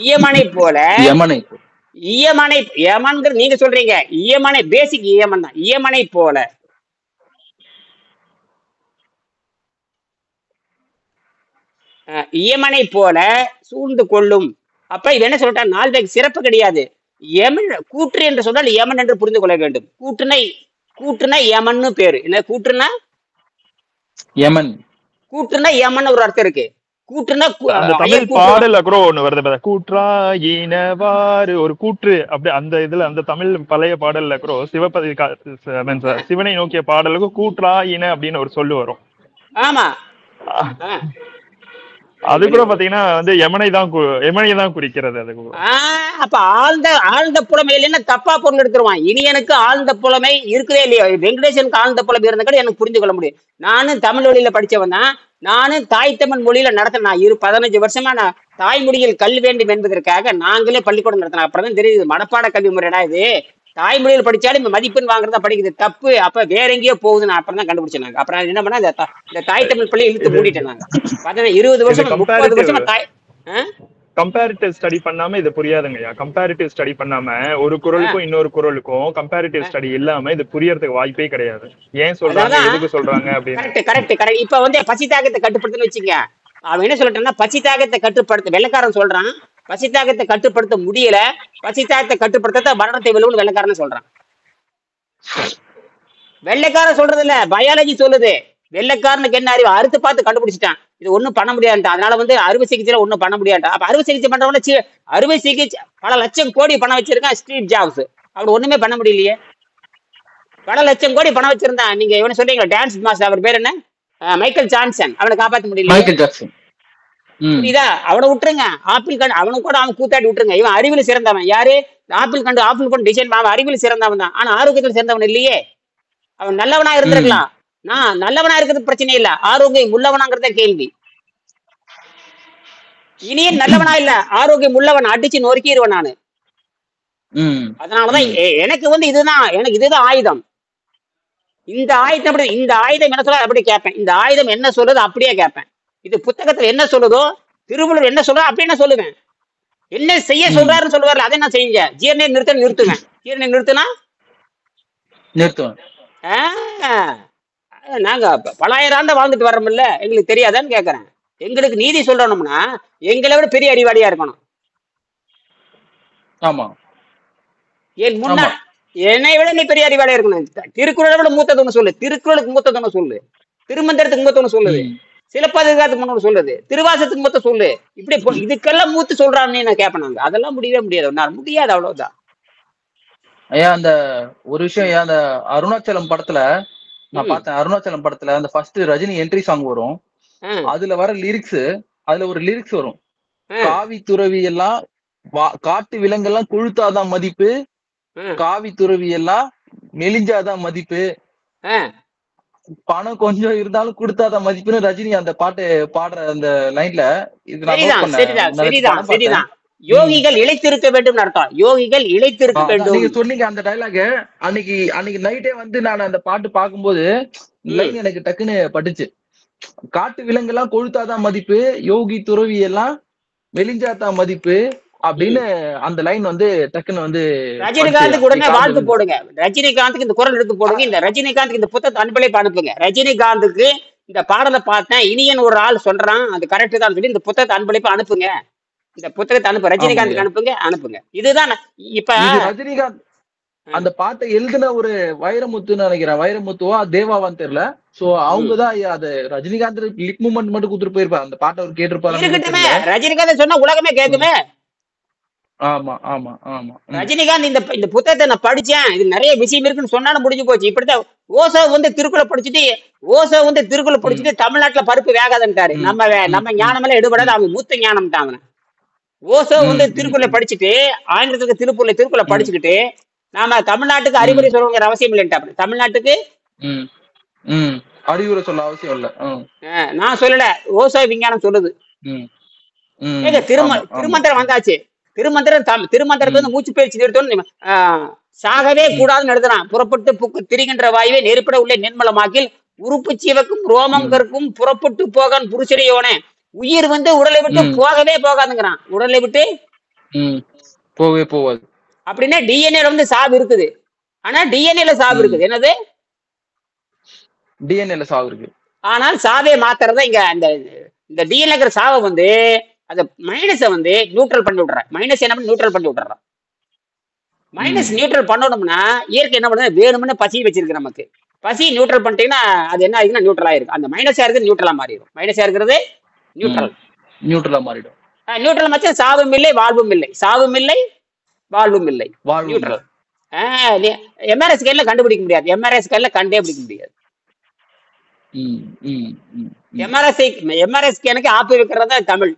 இயமனை போல. யமன் நீங்க சொல்றீங்க, இயமனை பேசிக் இயமன் தான். இயமனை போல இயமனை போல சூழ்ந்து கொள்ளும். அப்ப இது என்ன சொல்லிட்டா, 4 வகை சிறப்பு கிடையாது. யமன் கூற்று என்று சொன்னால் யமன் என்று புரிந்து கொள்ள வேண்டும். கூற்றுனா யமன்னு பேரு. என்ன கூற்றுனா? யமன். கூற்றுனா யமன் ஒரு அர்த்தம் இருக்கு. கூற்றுனா தமிழ் பாடல்ல கூட ஒண்ணு வருது, கூற்றா ஈனவாறு ஒரு கூற்று. அப்படி அந்த இதுல அந்த தமிழ் பழைய பாடல்ல கூட சிவபதி சிவனை நோக்கிய பாடலுக்கு கூற்றா ஈன அப்படின்னு ஒரு சொல்லு வரும். ஆமா, அது கூட பாத்தீங்கன்னா வந்து யமனை தான் குறிக்கிறது அது. அப்ப ஆழ்ந்த புலமை இல்லைன்னா தப்பா பொருள் எடுத்துருவான். இனியனுக்கு ஆழ்ந்த புலமை இருக்குதே இல்லையோ, வெங்கடேசனுக்கு ஆழ்ந்த புலமை இருந்த கூட எனக்கு புரிஞ்சு கொள்ள முடியும். நானும் தமிழ் வழியில படிச்சவன் தான். நானும் தாய் தமிழ் மொழியில நடத்தின 15 வருஷமா நான் தாய்மொழியில் கல்வி வேண்டும் என்பதற்காக நாங்களே பள்ளிக்கூடம் நடத்தினோம். அப்புறம் தான் தெரியுது மனப்பாட கல்வி முறைடா இது, தாய்மொழியில் படிச்சாலும் மதிப்பெண் வாங்குறதா படிக்குது தப்பு, அப்ப வேற எங்கேயோ போகுதுன்னு அப்புறம் தான் கண்டுபிடிச்சாங்க. அப்புறம் என்ன பண்ணா இந்த தாய் தமிழ் பள்ளி இழுத்து மூடிட்டேன் நாங்க. 20 வருஷம் 30 வருஷமா தாய் கம்பேரிட்டிவ் ஸ்டடி பண்ணாம இது புரியாதுங்கய்யா. கம்பேரிட்டிவ் ஸ்டடி பண்ணாம ஒரு குறளுக்கும் இன்னொரு குறளுக்கும் கம்பேரிட்டிவ் ஸ்டடி இல்லாம இது புரியறதுக்கு வாய்ப்பே கிடையாது. ஏன் சொல்றாங்க, எதுக்கு சொல்றாங்க அப்படின்னு. கரெக்ட். இப்ப வந்து பசி தாகத்தை கட்டுப்படுத்துன்னு வச்சுங்க. அவன் என்ன சொல்லிட்டான்னா பசி தாகத்தை கட்டுப்படுத்த, வெள்ளைக்காரன் சொல்றான் பசி தாகத்தை கட்டுப்படுத்த முடியல, பசி தாகத்தை கட்டுப்படுத்த மரணத்தை வெல்லும்னு வெள்ளைக்காரன் சொல்றான். வெள்ளைக்காரன் சொல்றது இல்ல, பயாலஜி சொல்லுது. வெள்ளைக்காரனுக்கு என்ன அறிவு, அறுத்து பார்த்து கண்டுபிடிச்சிட்டான் இது ஒண்ணும் பண்ண முடியாதுட்டான். அதனால வந்து அறுவை சிகிச்சையில ஒண்ணும் பண்ண முடியாட்டா. அப்ப அறுவை சிகிச்சை பண்றவன அறுவை சிகிச்சை பல லட்சம் கோடி பணம் வச்சிருக்கான் ஸ்டீவ் ஜாப்ஸ், அவர் ஒண்ணுமே பண்ண முடியலையே. பல லட்சம் கோடி பணம் வச்சிருந்தான். நீங்க இவனை சொல்றீங்க டான்ஸ் மாஸ்டர், அவர் பேர் என்ன, மைக்கேல் ஜான்சன், அவனை காப்பாற்ற முடியல. மைக்கேல் ஜாக்சன் புரியுதா? அவனை விட்டுருங்க. ஆப்பிள் கண்டு அவனுக்கு கூட அவன் கூத்தாடி விட்டுருங்க. இவன் அறிவில் சிறந்தவன். யாரு? ஆப்பிள் கொண்டு டிசைன், அவன் அறிவில் சிறந்தவன் தான். ஆனா ஆரோக்கியத்தில் சிறந்தவன் இல்லையே. அவன் நல்லவனா இருந்திருக்கலாம். நான் நல்லவனா இருக்கிறது பிரச்சனை இல்ல, ஆரோக்கியம் உள்ளவனாங்கிறத கேள்வி. இனியே நல்லவனா இல்ல, ஆரோக்கியம் உள்ளவன், அடிச்சு நொறுக்கிடுவேன் நானு. அதனாலதான் எனக்கு வந்து இதுதான் ஆயுதம். இந்த ஆயுதம் என்ன சொல்ல அப்படி கேட்பேன். இந்த ஆயுதம் என்ன சொல்றது அப்படியே கேட்பேன். இது புத்தகத்துல என்ன சொல்லுதோ, திருவள்ளுவர் என்ன சொல்றோ அப்படி என்ன சொல்லுவேன். என்ன செய்ய சொல்றாருன்னு சொல்லுவார்ல, அதை நான் செஞ்சேன். ஜீரணை நிறுத்துவேன். ஜீரணை நிறுத்துவேன். நாங்க பலாயிரம் ஆண்டு வாழ்ந்துட்டு வர்றோம்ல, எங்களுக்கு தெரியாதான்னு கேக்குறேன். எங்களுக்கு நீதி சொல்லணும்னா எங்களை விட பெரிய அறிவாளியா இருக்கணும். ஆமா, என் முன்னா என்னை விட நீ பெரிய அறிவாளியா இருக்கணும். திருக்குறளை விட மூத்ததுன்னு சொல்லு, திருக்குறளுக்கு மூத்ததுன்னு சொல்லு, திருமந்திரத்துக்கு மூத்ததுன்னு சொல்லுது, சிலப்பதிகாரத்துக்கு முன்னோன்னு சொல்லுது, திருவாசத்துக்கு மூத்த சொல்லு. இப்படி இதுக்கெல்லாம் மூத்து சொல்றான்னு நான் கேட்பேன். அதெல்லாம் முடியவே முடியாது, அவ்வளவுதான். ஐயா அந்த ஒரு விஷயம், அந்த அருணாச்சலம் படத்துல நான் பார்த்தேன். அருணாச்சலம் படத்துல அந்த ஃபர்ஸ்ட் ரஜினி என்ட்ரி சாங் வரும். அதுல வர லிரிக்ஸ், அதுல ஒரு லிரிக்ஸ் வரும், காவி துறவி எல்லாம் காட்டு விலங்கெல்லாம் கொழுத்தாதான் மதிப்பு, காவி துறவி எல்லாம் மெலிஞ்சாதான் மதிப்பு, பணம் கொஞ்சம் இருந்தாலும் கொடுத்தாதான் மதிப்புன்னு ரஜினி அந்த பாட்டு பாடுற அந்த லைன்ல சரிதான். யோகிகள் இழைத்திருக்க வேண்டும் அர்த்தம். யோகிகள் இழைத்திருக்க வேண்டும். நீங்க சொன்னீங்க அந்த டைலாக். அன்னைக்கு நைட்டே வந்து நான் அந்த பாட்டு பார்க்கும்போது லைன் எனக்கு டக்குன்னு பட்டுச்சு. காட்டு விலங்கெல்லாம் கொழுத்தாதான் மதிப்பு, யோகி துறவி எல்லாம் மெலிஞ்சாதான் மதிப்பு அப்படின்னு அந்த லைன் வந்து டக்குன்னு வந்து. ரஜினிகாந்துக்கு உடனே வாழ்த்து போடுங்க. ரஜினிகாந்துக்கு இந்த குரல் எடுத்து போடுங்க. இந்த ரஜினிகாந்துக்கு இந்த புத்தகத்தை அனுப்பங்க. ரஜினிகாந்துக்கு இந்த பாடலை பார்த்தேன், இனியன் ஒரு ஆள் சொல்றான், அது கரெக்ட் தான் சொல்லி இந்த புத்தகத்தை அனுப்புங்க. இந்த புத்தகத்தை ரஜினிகாந்துக்கு அனுப்புங்க. இதுதான் இப்ப ரஜினிகாந்த் அந்த பாட்டை எழுதின ஒரு வைரமுத்துன்னு நினைக்கிறேன், வைரமுத்துவா தேவாவான்னு தெரியல. சோ அவங்கதான் அது ரஜினிகாந்த் லிப் மூமெண்ட் மட்டும் கொடுத்துட்டு போயிருப்பாரு. அந்த பாட்டை அவர் கேட்டிருப்பாரு. ரஜினிகாந்த் சொன்னா உலகமே கேட்குமே. ஆமா ஆமா ஆமா. ரஜினிகாந்த் இந்த புத்தகத்தை நான் படிச்சேன், இது நிறைய விஷயம் இருக்குன்னு சொன்னாலும் முடிஞ்சு போச்சு. இப்படித்தான் ஓசோ வந்து திருக்குறளை படிச்சுட்டு தமிழ்நாட்டுல பருப்பு வேகாதன்ட்டாரு. நம்ம ஞானமெல்லாம் எடுபடாது, அவங்க மூத்த ஞானம் தான். அவனை ஓசோ வந்து திருக்குறளை படிச்சுட்டு ஆங்கிலத்துக்கு திருக்குறளை படிச்சுக்கிட்டு நாம தமிழ்நாட்டுக்கு அறிவுரை சொல்லுங்கிற அவசியம் இல்லைன்ட்டாரு. தமிழ்நாட்டுக்கு அறிவுரை சொல்ல அவசியம் இல்ல. நான் சொல்லல, ஓசோ விஞ்ஞானம் சொல்லுது. திருமந்திரம் வந்தாச்சு. திருமந்திரத்தை வந்து மூச்சு பயிற்சி நிறுத்தணும், சாகவே கூடாதுன்னு எழுதுறான். புறப்பட்டு புக்கு திரிகின்ற வாயுவை நெருப்பிட உள்ள நென்மலமாக்கில் உறுப்பு சீவக்கும் ரோமங்கருக்கும் புறப்பட்டு போகான் புருஷரையோனே. உயிர் வந்து உடலை விட்டு போகவே போகாதுங்கிறான். உடலை விட்டு போகவே போகாது அப்படின்னா டிஎன்ஏ வந்து சாவு இருக்குது. ஆனா டிஎன்ஏல சாவு இருக்குது. என்னது? டிஎன்ஏல சாவு இருக்கு. ஆனால் சாவே மாத்துறதா இங்க இந்த டிஎன்ஏங்கிற சாவை வந்து அந்த மைனஸை வந்து நியூட்ரல் பண்ணி விட்டுறேன். மைனஸ் என்ன பண்ணி நியூட்ரல் பண்ணி விட்டுறான். மைனஸ் நியூட்ரல் பண்ணணும்னா இயற்கை என்ன பண்ணுது, வேணும்னு பசி வச்சிருக்கு. நமக்கு பசி நியூட்ரல் பண்ணிட்டீங்கன்னா அது என்ன ஆகுதுன்னா நியூட்ரல் ஆயிருக்கு. அந்த மைனஸா இருக்கிறது நியூட்ரலா மாறிடும். மைனஸா இருக்கிறது நியூட்ரலா மாறிடும். நியூட்ரல் மச்ச சாவும் இல்லை வாழ்வும் இல்லை, சாவும் இல்லை வாழ்வும் இல்லை, நியூட்ரல். எம்ஆர்ஐ ஸ்கேன்ல கண்டுபிடிக்க முடியாது, எம்ஆர்ஐ ஸ்கேன்ல கண்டே பிடிக்க முடியாது. எம்ஆர்எஸ் எனக்கு ஆப்பு வைக்கிறது தமிழ்.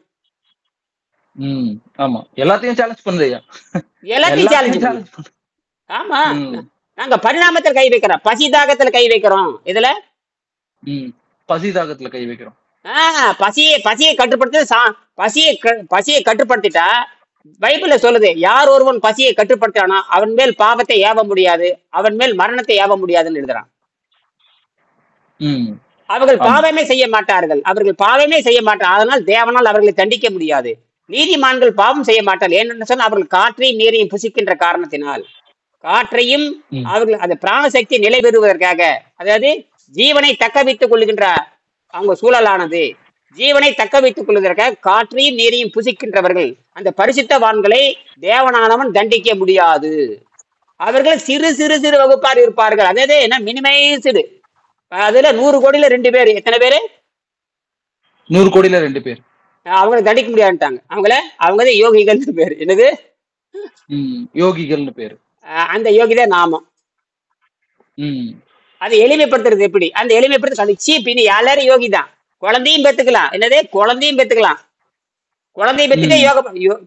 ஆமா, எல்லாத்தையும் சேலஞ்ச் பண்ணுறியா? எல்லாத்தையும் சேலஞ்ச். ஆமா, நாங்க பரிணாமத்தில் கை வைக்கிறோம், பசிதாகத்துல கை வைக்கிறோம். இதுல பசிதாகத்துல கை வைக்கிறோம். பசியை கட்டுப்படுத்திட்டா பைபிள்ல சொல்லுது, யார் ஒருவன் பசியை கட்டுப்படுத்தானோ அவன் மேல் பாவத்தை ஏவ முடியாது, அவன் மேல் மரணத்தை ஏவ முடியாதுன்னு எழுதுறான். அவர்கள் பாவமே செய்ய மாட்டார்கள், அதனால் தேவனால் அவர்களை தண்டிக்க முடியாது. நீதிமான்கள் பாவம் செய்ய மாட்டார்கள், ஏன்னு சொன்னா அவர்கள் காற்றையும் நீரையும் புசிக்கின்ற காரணத்தினால், காற்றையும் அவர்கள் அந்த பிராணசக்தி நிலை பெறுவதற்காக, அதாவது ஜீவனை தக்க வைத்துக் கொள்கின்ற அவங்க சூழலானது, ஜீவனை தக்க வைத்துக் கொள்வதற்காக காற்றையும் நீரையும் புசிக்கின்றவர்கள், அந்த பரிசுத்தவான்களை தேவனானவன் தண்டிக்க முடியாது. அவர்கள் சிறு சிறு சிறு வகுப்பார் இருப்பார்கள். அதாவது என்ன, மினிமைஸ்டு. அதுல 100 கோடியில 2 பேர். எத்தனை பேரு? 100 கோடியில 2 பேர். அவங்களை தண்டிக்க முடியாதுட்டாங்க. அவங்கதான் யோகிகள் பேரு. என்னது? யோகிகள்னு பேரு. அந்த யோகிதான் நாமம். அதை எளிமைப்படுத்துறது எப்படி? அந்த எளிமைப்படுத்த சீப். இனி எல்லாரும் யோகி தான். குழந்தையும் பெத்துக்கலாம். என்னது? குழந்தையும் பெத்துக்கலாம். குழந்தையை பெத்துட்டே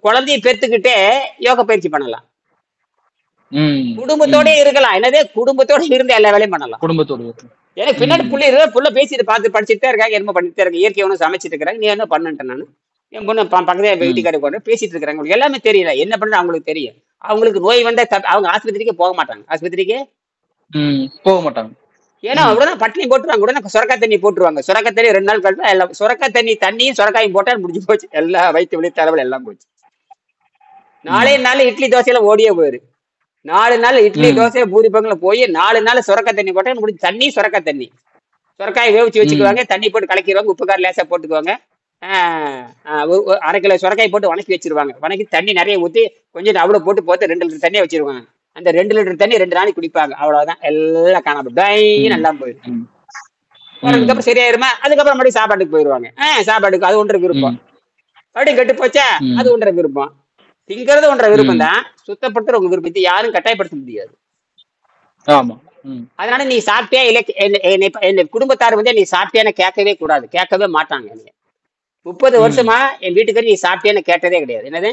குழந்தையை பெத்துக்கிட்டே யோக பயிற்சி பண்ணலாம். குடும்பத்தோட இருக்கலாம். என்னது? குடும்பத்தோட இருந்து எல்லா வேலையும் பண்ணலாம். குடும்பத்தோட எனக்கு பின்னாடி புள்ள பேசிட்டு பார்த்து படிச்சுட்டே இருக்காங்க, என்ன பண்ணிட்டு இருக்காங்க, இயற்கை ஒன்றும் சமைச்சிட்டு இருக்கிறாங்க. நீ என்ன பண்ணுட்டேன்? நானு என் பொண்ணு பக்கத்துல வீட்டுக்காரர் போட்டு பேசிட்டு இருக்கிறாங்க. உங்களுக்கு எல்லாமே தெரியல, என்ன பண்ண அவங்களுக்கு தெரியும். அவங்களுக்கு நோய் வந்தா அவங்க ஆஸ்பத்திரிக்கே போக மாட்டாங்க. போக மாட்டாங்க. ஏன்னா உடனே பட்டினி போட்டுருவாங்க. உடனே சுரக்கா தண்ணி போட்டுருவாங்க. சுரக்கா தண்ணி 2 நாள் கழிச்சு எல்லாம் சுரக்கா தண்ணியும் சுரக்காயும் போட்டா முடிஞ்சு போச்சு. எல்லா வயிற்று வலி தலைவலி எல்லாம் போச்சு. 4 நாள் இட்லி தோசையில ஓடியே போயிரு. 4 நாள் இட்லி தோசை பூரி பொங்கல போய் 4 நாள் சுரக்கா தண்ணி போட்டா முடிஞ்சு. தண்ணி சுரக்கா தண்ணி, சுரக்காயை வேவிச்சு வச்சுக்குவாங்க, தண்ணி போட்டு கலக்கிடுவாங்க, உப்பு காரம் லேசா போட்டுக்குவாங்க, 1/2 கிலோ சுரக்காய் போட்டு வணக்கி வச்சிருவாங்க. வணக்கி தண்ணி நிறைய ஊற்றி கொஞ்சம் அவ்வளவு போட்டு 2 லிட்டர் தண்ணியை வச்சிருவாங்க. அந்த 2 லிட்டர் தண்ணி 2 நாளைக்கு குடிப்பாங்க. அவ்வளவுதான், எல்லாம் காணாம டைன்னு எல்லாம் போயிடும். போனதுக்கப்புறம் சரியாயிருமா? அதுக்கப்புறம் மறுபடியும் சாப்பாட்டுக்கு போயிடுவாங்க. சாப்பாட்டுக்கு அது ஒன்றரை விருப்பம். மறுபடியும் கெட்டு போச்சா, அது ஒன்றரை விருப்பம். திங்கிறது ஒன்றரை விருப்பம் தான், சுத்தப்படுத்துற உங்க விருப்பத்தை யாரும் கட்டாயப்படுத்த முடியாது. அதனால நீ சாப்பிட்டியா இல்லை, என் குடும்பத்தார் வந்து நீ சாப்பிட்டியான்னு கேட்கவே கூடாது, கேட்கவே மாட்டாங்க. 30 வருஷமா என் வீட்டுக்கு நீ சாப்பிட்டியான்னு கேட்டதே கிடையாது. என்னது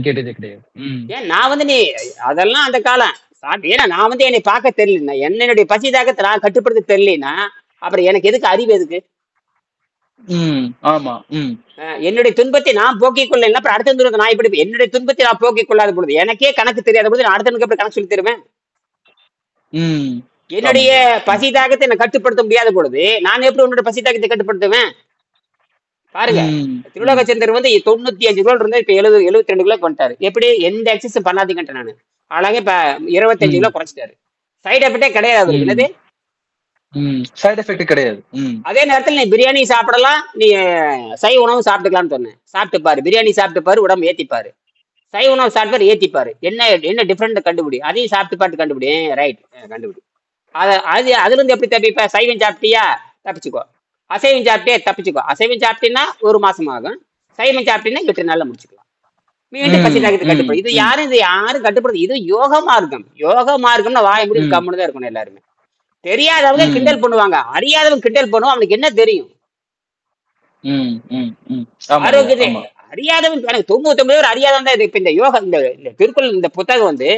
கேட்டதே கிடையாது. ஏன் நான் வந்து நீ அதெல்லாம் அந்த காலம் ஏன்னா நான் வந்து என்னை பார்க்க தெரியலன்னா, என்னுடைய பசிதாகத்தை நான் கட்டுப்படுத்த தெரியலன்னா அப்புறம் எனக்கு எதுக்கு அறிவு? எதுக்கு? என்னுடைய துன்பத்தை நான் போக்கிக் கொள்ள, அப்புறம் அடுத்த துன்பத்தை நான் இப்படி என்னுடைய துன்பத்தை நான் போக்கிக் கொள்ளாத பொழுது, எனக்கே கணக்கு தெரியாத பொழுது நான் அடுத்தவனுக்கு எப்படி கணக்கு சொல்லி தருவேன்? என்னுடைய பசிதாகத்தை நான் கட்டுப்படுத்த முடியாத பொழுது நான் எப்படி உன்னோட பசிதாகத்தை கட்டுப்படுத்துவேன்? பாருங்க, திருலோகச்சந்தர் வந்து 95 கிலோ இருந்தா இப்ப 72 கிலோ பண்ணிட்டாரு. எப்படி? எந்த எக்ஸசைஸ் பண்ணாதீங்கன்ற நானு. அழகா இப்ப 25 கிலோ குறைச்சிட்டாரு. சைடு எஃபெக்டே கிடையாது. என்னது சைடு எஃபெக்ட் கிடையாது. அதே நேரத்தில் நீ பிரியாணி சாப்பிடலாம், நீ சைவ உணவு சாப்பிட்டுக்கலாம்னு சொன்னேன். சாப்பிட்டு பாரு, பிரியாணி சாப்பிட்டு பாரு, உடம்பு ஏத்திப்பாரு. சைவ உணவு சாப்பிட்டு ஏத்திப்பாரு, என்ன டிஃபரெண்ட் கண்டுபிடி. அதையும் சாப்பிட்டு பாட்டு கண்டுபிடி. ரைட், கண்டுபிடி. அதுல இருந்து எப்படி தப்பிப்ப? சைவம் சாப்பிட்டியா தப்பிச்சுக்கோ, அசைவம் சாப்பிட்டே தப்பிச்சுக்கோ. அசைவம் சாப்பிட்டீங்கன்னா 1 மாசம் ஆகும், சைவம் சாப்பிட்டீங்கன்னா 8 நாள்ல முடிச்சுக்கலாம். மீண்டும் பசி தாகத்தை கட்டுப்படுது. இது யாரும் கட்டுப்படுது. இது யோக மார்க்கம். யோக மார்க்கம்னா வாய முடிவு கம்முன்னு தான் இருக்கணும். எல்லாருமே தெரியாதவங்க கிண்டல் பண்ணுவாங்க, அறியாதவங்க கிண்டல் பண்ணுவோம். அவனுக்கு என்ன தெரியும்? ஆரோக்கியத்தை அறியாதவன். எனக்கு 99 பேர் அறியாதவன் தான். இப்ப இந்த யோகா, இந்த திருக்குறள், இந்த புத்தகம் வந்து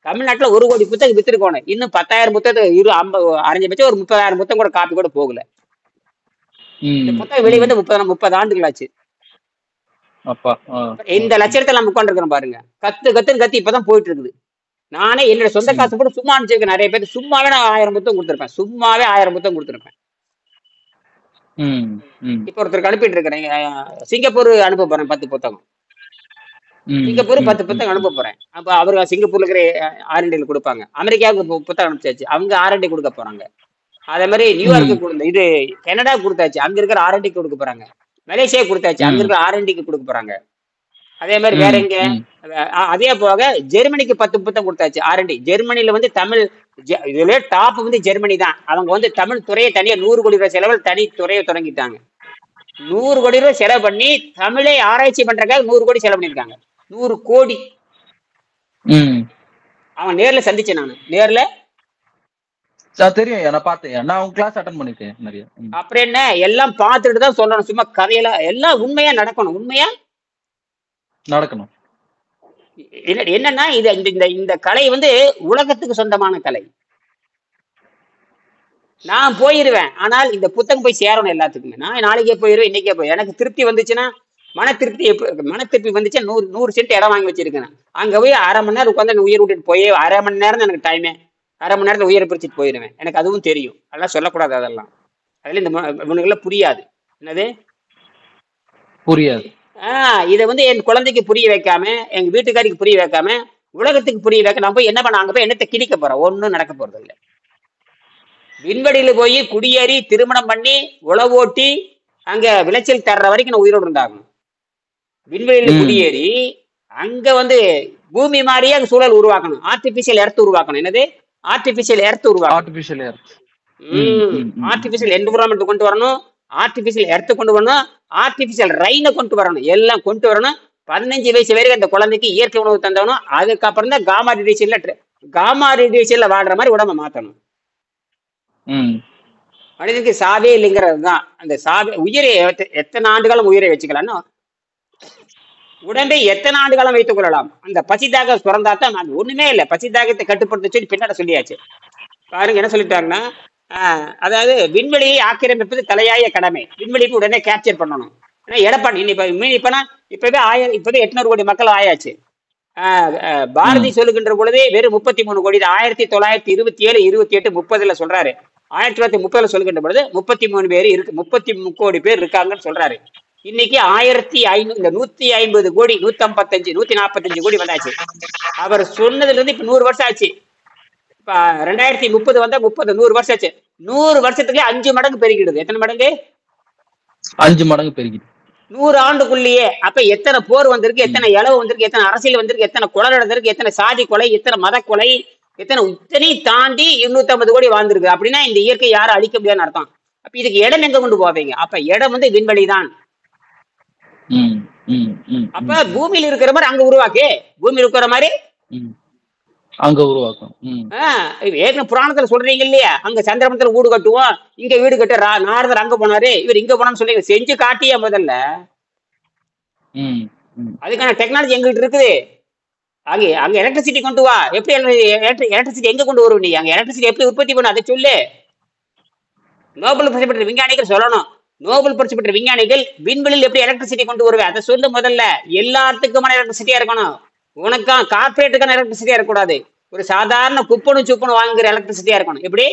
தமிழ்நாட்டுல 1 கோடி புத்தகம் வித்திருக்கணும். இன்னும் 10,000 புத்தகம் அரைஞ்சபட்சம் ஒரு 30,000 புத்தகம் கூட காப்பி கூட போகல. இந்த புத்தகம் வெளியே வந்து 30 ஆண்டுகள் ஆச்சு. இந்த லட்சணத்தை நம்ம உட்காந்துருக்கிறோம் பாருங்க. கத்துன்னு கத்தி இப்பதான் போயிட்டு இருக்குது. நானே என்னோட சொந்த காசு போட்டு சும்மா அனுப்பிச்சிருக்கேன். நிறைய பேர் சும்மாவே நான் 1000 புத்தகம் கொடுத்துருப்பேன். சும்மாவே 1000 புத்தகம் கொடுத்துருப்பேன். இப்ப ஒருத்தருக்கு அனுப்பிட்டு இருக்கிறேன். சிங்கப்பூர் அனுப்ப போறேன் 10 புத்தகம். சிங்கப்பூர் 10 புத்தகம் அனுப்ப போறேன். அப்ப அவரு சிங்கப்பூர்ல இருக்கிற R&D கொடுப்பாங்க. அமெரிக்காவுக்கு புத்தகம் அனுப்பிச்சாச்சு, அவங்க R&D கொடுக்க போறாங்க. அதே மாதிரி நியூயார்க்கு இது கனடா கொடுத்தாச்சு, அங்க இருக்கிற R&D கொடுக்க போறாங்க. மலேசியா கொடுத்தாச்சு, அங்க இருக்கிற R&Dக்கு கொடுக்க போறாங்க. அதே மாதிரி வேற எங்க? அதே போக ஜெர்மனிக்கு 10 புத்தகம் கொடுத்தாச்சு R&D. ஜெர்மனில வந்து தமிழ் இதுல டாப் வந்து ஜெர்மனி தான். அவங்க வந்து தமிழ் துறையை தனியா 100 கோடி ரூபாய் செலவில் தனி துறையை தொடங்கிட்டாங்க. 100 கோடி ரூபாய் செலவு பண்ணி தமிழை ஆராய்ச்சி பண்றதுக்காக 100 கோடி செலவு பண்ணிருக்காங்க. 100 கோடி. அவன் நேர்ல சந்திச்சேன். நான் நேர்ல தெரியும், நான் பார்த்தேன், நான் உங்க கிளாஸ் அட்டன் பண்ணிருக்கேன் நிறைய. அப்புறம் என்ன, எல்லாம் பார்த்துட்டு தான் சொல்லணும், சும்மா கதையில எல்லாம் உண்மையா நடக்கணும், உண்மையா நடக்கணும். என்னன்னா இது இந்த இந்த கலை வந்து உலகத்துக்கு சொந்தமான கலை. நான் போயிருவேன், ஆனால் இந்த புத்தகம் போய் சேரணும் எல்லாத்துக்குமே. நான் நாளைக்கே போயிருவேன், இன்னைக்கே போய் எனக்கு திருப்தி வந்துச்சுன்னா, மன திருப்தி வந்துச்சுன்னா 100 சென்ட் இடம் வாங்கி வச்சிருக்கேன். அங்க போய் 1/2 மணி நேரம் உட்காந்து உயிர் விட்டுட்டு போய் 1/2 மணி நேரம் தான் எனக்கு டைமே. 1/2 மணி நேரத்துல உயிரை பிரிச்சுட்டு போயிருவேன். எனக்கு அதுவும் தெரியும், அதெல்லாம் சொல்லக்கூடாது. அதெல்லாம் அதுல இந்த இவனுக்கெல்லாம் புரியாது. என்னது புரியாது. இதை வந்து என் குழந்தைக்கு புரிய வைக்காம, எங்க வீட்டுக்காரிக்கு புரிய வைக்காம, உலகத்துக்கு புரிய வைக்க நான் போய் என்ன பண்ண, அங்க போய் என்னத்தை கிடிக்க போறேன்? ஒன்னும் நடக்க போறது இல்லை. விண்வெளியில போய் குடியேறி திருமணம் பண்ணி உழவோட்டி அங்க விளைச்சல் தர்ற வரைக்கும் நான் உயிரோடு இருந்தாகணும். விண்வெளியில குடியேறி அங்க வந்து பூமி மாதிரியே அங்க சூழல் உருவாக்கணும். ஆர்டிபிஷியல் எர்த் உருவாக்கணும். என்னது ஆர்டிபிஷியல் எர்த் உருவாக்கணும். ஆர்டிபிஷியல் என்விரான்மெண்ட் கொண்டு வரணும், ஆர்டிபிஷியல் எர்த் கொண்டு வரணும், ஆர்டிபிஷியல் ரைனை கொண்டு வரணும், எல்லாம் கொண்டு வரணும். 15 வயசு வரைக்கும் அந்த குழந்தைக்கு இயற்கை உணவு தந்தவனும். அதுக்கப்புறம் தான் காமா ரேடியேஷன்ல வாடுற மாதிரி உடம்ப மாத்தணும். மனிதனுக்கு சாவே இல்லைங்கிறது தான். அந்த சாவே உயிரை எத்தனை ஆண்டு காலம் உயிரை வச்சுக்கலாம்னா, உடம்பை எத்தனை ஆண்டு காலம் வைத்துக் கொள்ளலாம். அந்த பசிதாக சுரந்தாத்தான் அது ஒண்ணுமே இல்லை. பசிதாகத்தை கட்டுப்படுத்த சொல்லி பின்னாடி சொல்லியாச்சு. பாருங்க என்ன சொல்லிட்டாங்கன்னா, அதாவது விண்வெளியை ஆக்கிரமிப்பது தலையாய கடமை. விண்வெளிக்கு உடனே கேப்சர் பண்ணணும். ஏன்னா எடப்பாடி இப்பவே 800 கோடி மக்கள் ஆயாச்சு. பாரதி சொல்லுகின்ற பொழுதே வெறும் 33 கோடி. 1927, 28, 30 சொல்றாரு. 1930 சொல்லுகின்ற பொழுது 33 பேர் இருக்கு, 33 கோடி பேர் இருக்காங்கன்னு சொல்றாரு. இன்னைக்கு 1500, இந்த 150 கோடி, 155, 145 கோடி வந்தாச்சு. அவர் சொன்னதுல இருந்து இப்ப 100 வருஷம் ஆச்சு. இப்ப 2030 வந்தா 100 வருஷம் ஆச்சு. 100 வருஷத்துக்கு 5 மடங்கு பெருகிடுது. எத்தனை மடங்கு? 5 மடங்கு பெருகிடுது 100 ஆண்டுக்குள்ளேயே. அப்ப எத்தனை போர் வந்திருக்கு, எத்தனை இளவு வந்திருக்கு, எத்தனை அரசியல் வந்திருக்கு, எத்தனை கொலை நடந்திருக்கு, எத்தனை சாதி கொலை, எத்தனை மத கொலை, இத்தனை தாண்டி 250 கோடி வாழ்ந்திருக்கு. அப்படின்னா இந்த இயற்கை யாரும் அழிக்க முடியாதுன்னு அர்த்தம். அப்ப இதுக்கு இடம் எங்க கொண்டு போவீங்க? அப்ப இடம் வந்து விண்வெளி தான். அப்ப பூமியில இருக்கிற மாதிரி அங்க உருவாக்கே, பூமி இருக்கிற மாதிரி அங்க உருவாக்கும். ஏற்கனவே புராணத்துல சொல்றீங்க இல்லையா, அங்க சந்திரமண்டல வீடு கட்டுவோம், இங்க வீடு கட்ட நாரதர் அங்க போனாரு, இவர் இங்க போனான்னு சொல்லி செஞ்சு காட்டியா முதல்ல. அதுக்கான டெக்னாலஜி எங்கிட்ட இருக்குது. அங்க எலக்ட்ரிசிட்டி கொண்டு வா. எப்படி எலக்ட்ரிசிட்டி எங்க கொண்டு வருவ நீ? அங்க எலக்ட்ரிசிட்டி எப்படி உற்பத்தி பண்ண அதை சொல்லு. நோபல் பரிசு பெற்ற விஞ்ஞானிகள் சொல்லணும். நோபல் பரிசு பெற்ற விஞ்ஞானிகள் விண்வெளியில் எப்படி எலக்ட்ரிசிட்டி கொண்டு வருவேன் அதை சொல்லு முதல்ல. எல்லாத்துக்குமான எலக்ட்ரிசிட்டியா இருக்கணும். உனக்கா கார்பரேட்டுக்கான எலக்ட்ரிசிட்டியா இருக்கக்கூடாது. ஒரு சாதாரண குப்பனும் சுப்பனும் வாங்குற எலக்ட்ரிசிட்டியா இருக்கணும். எப்படி?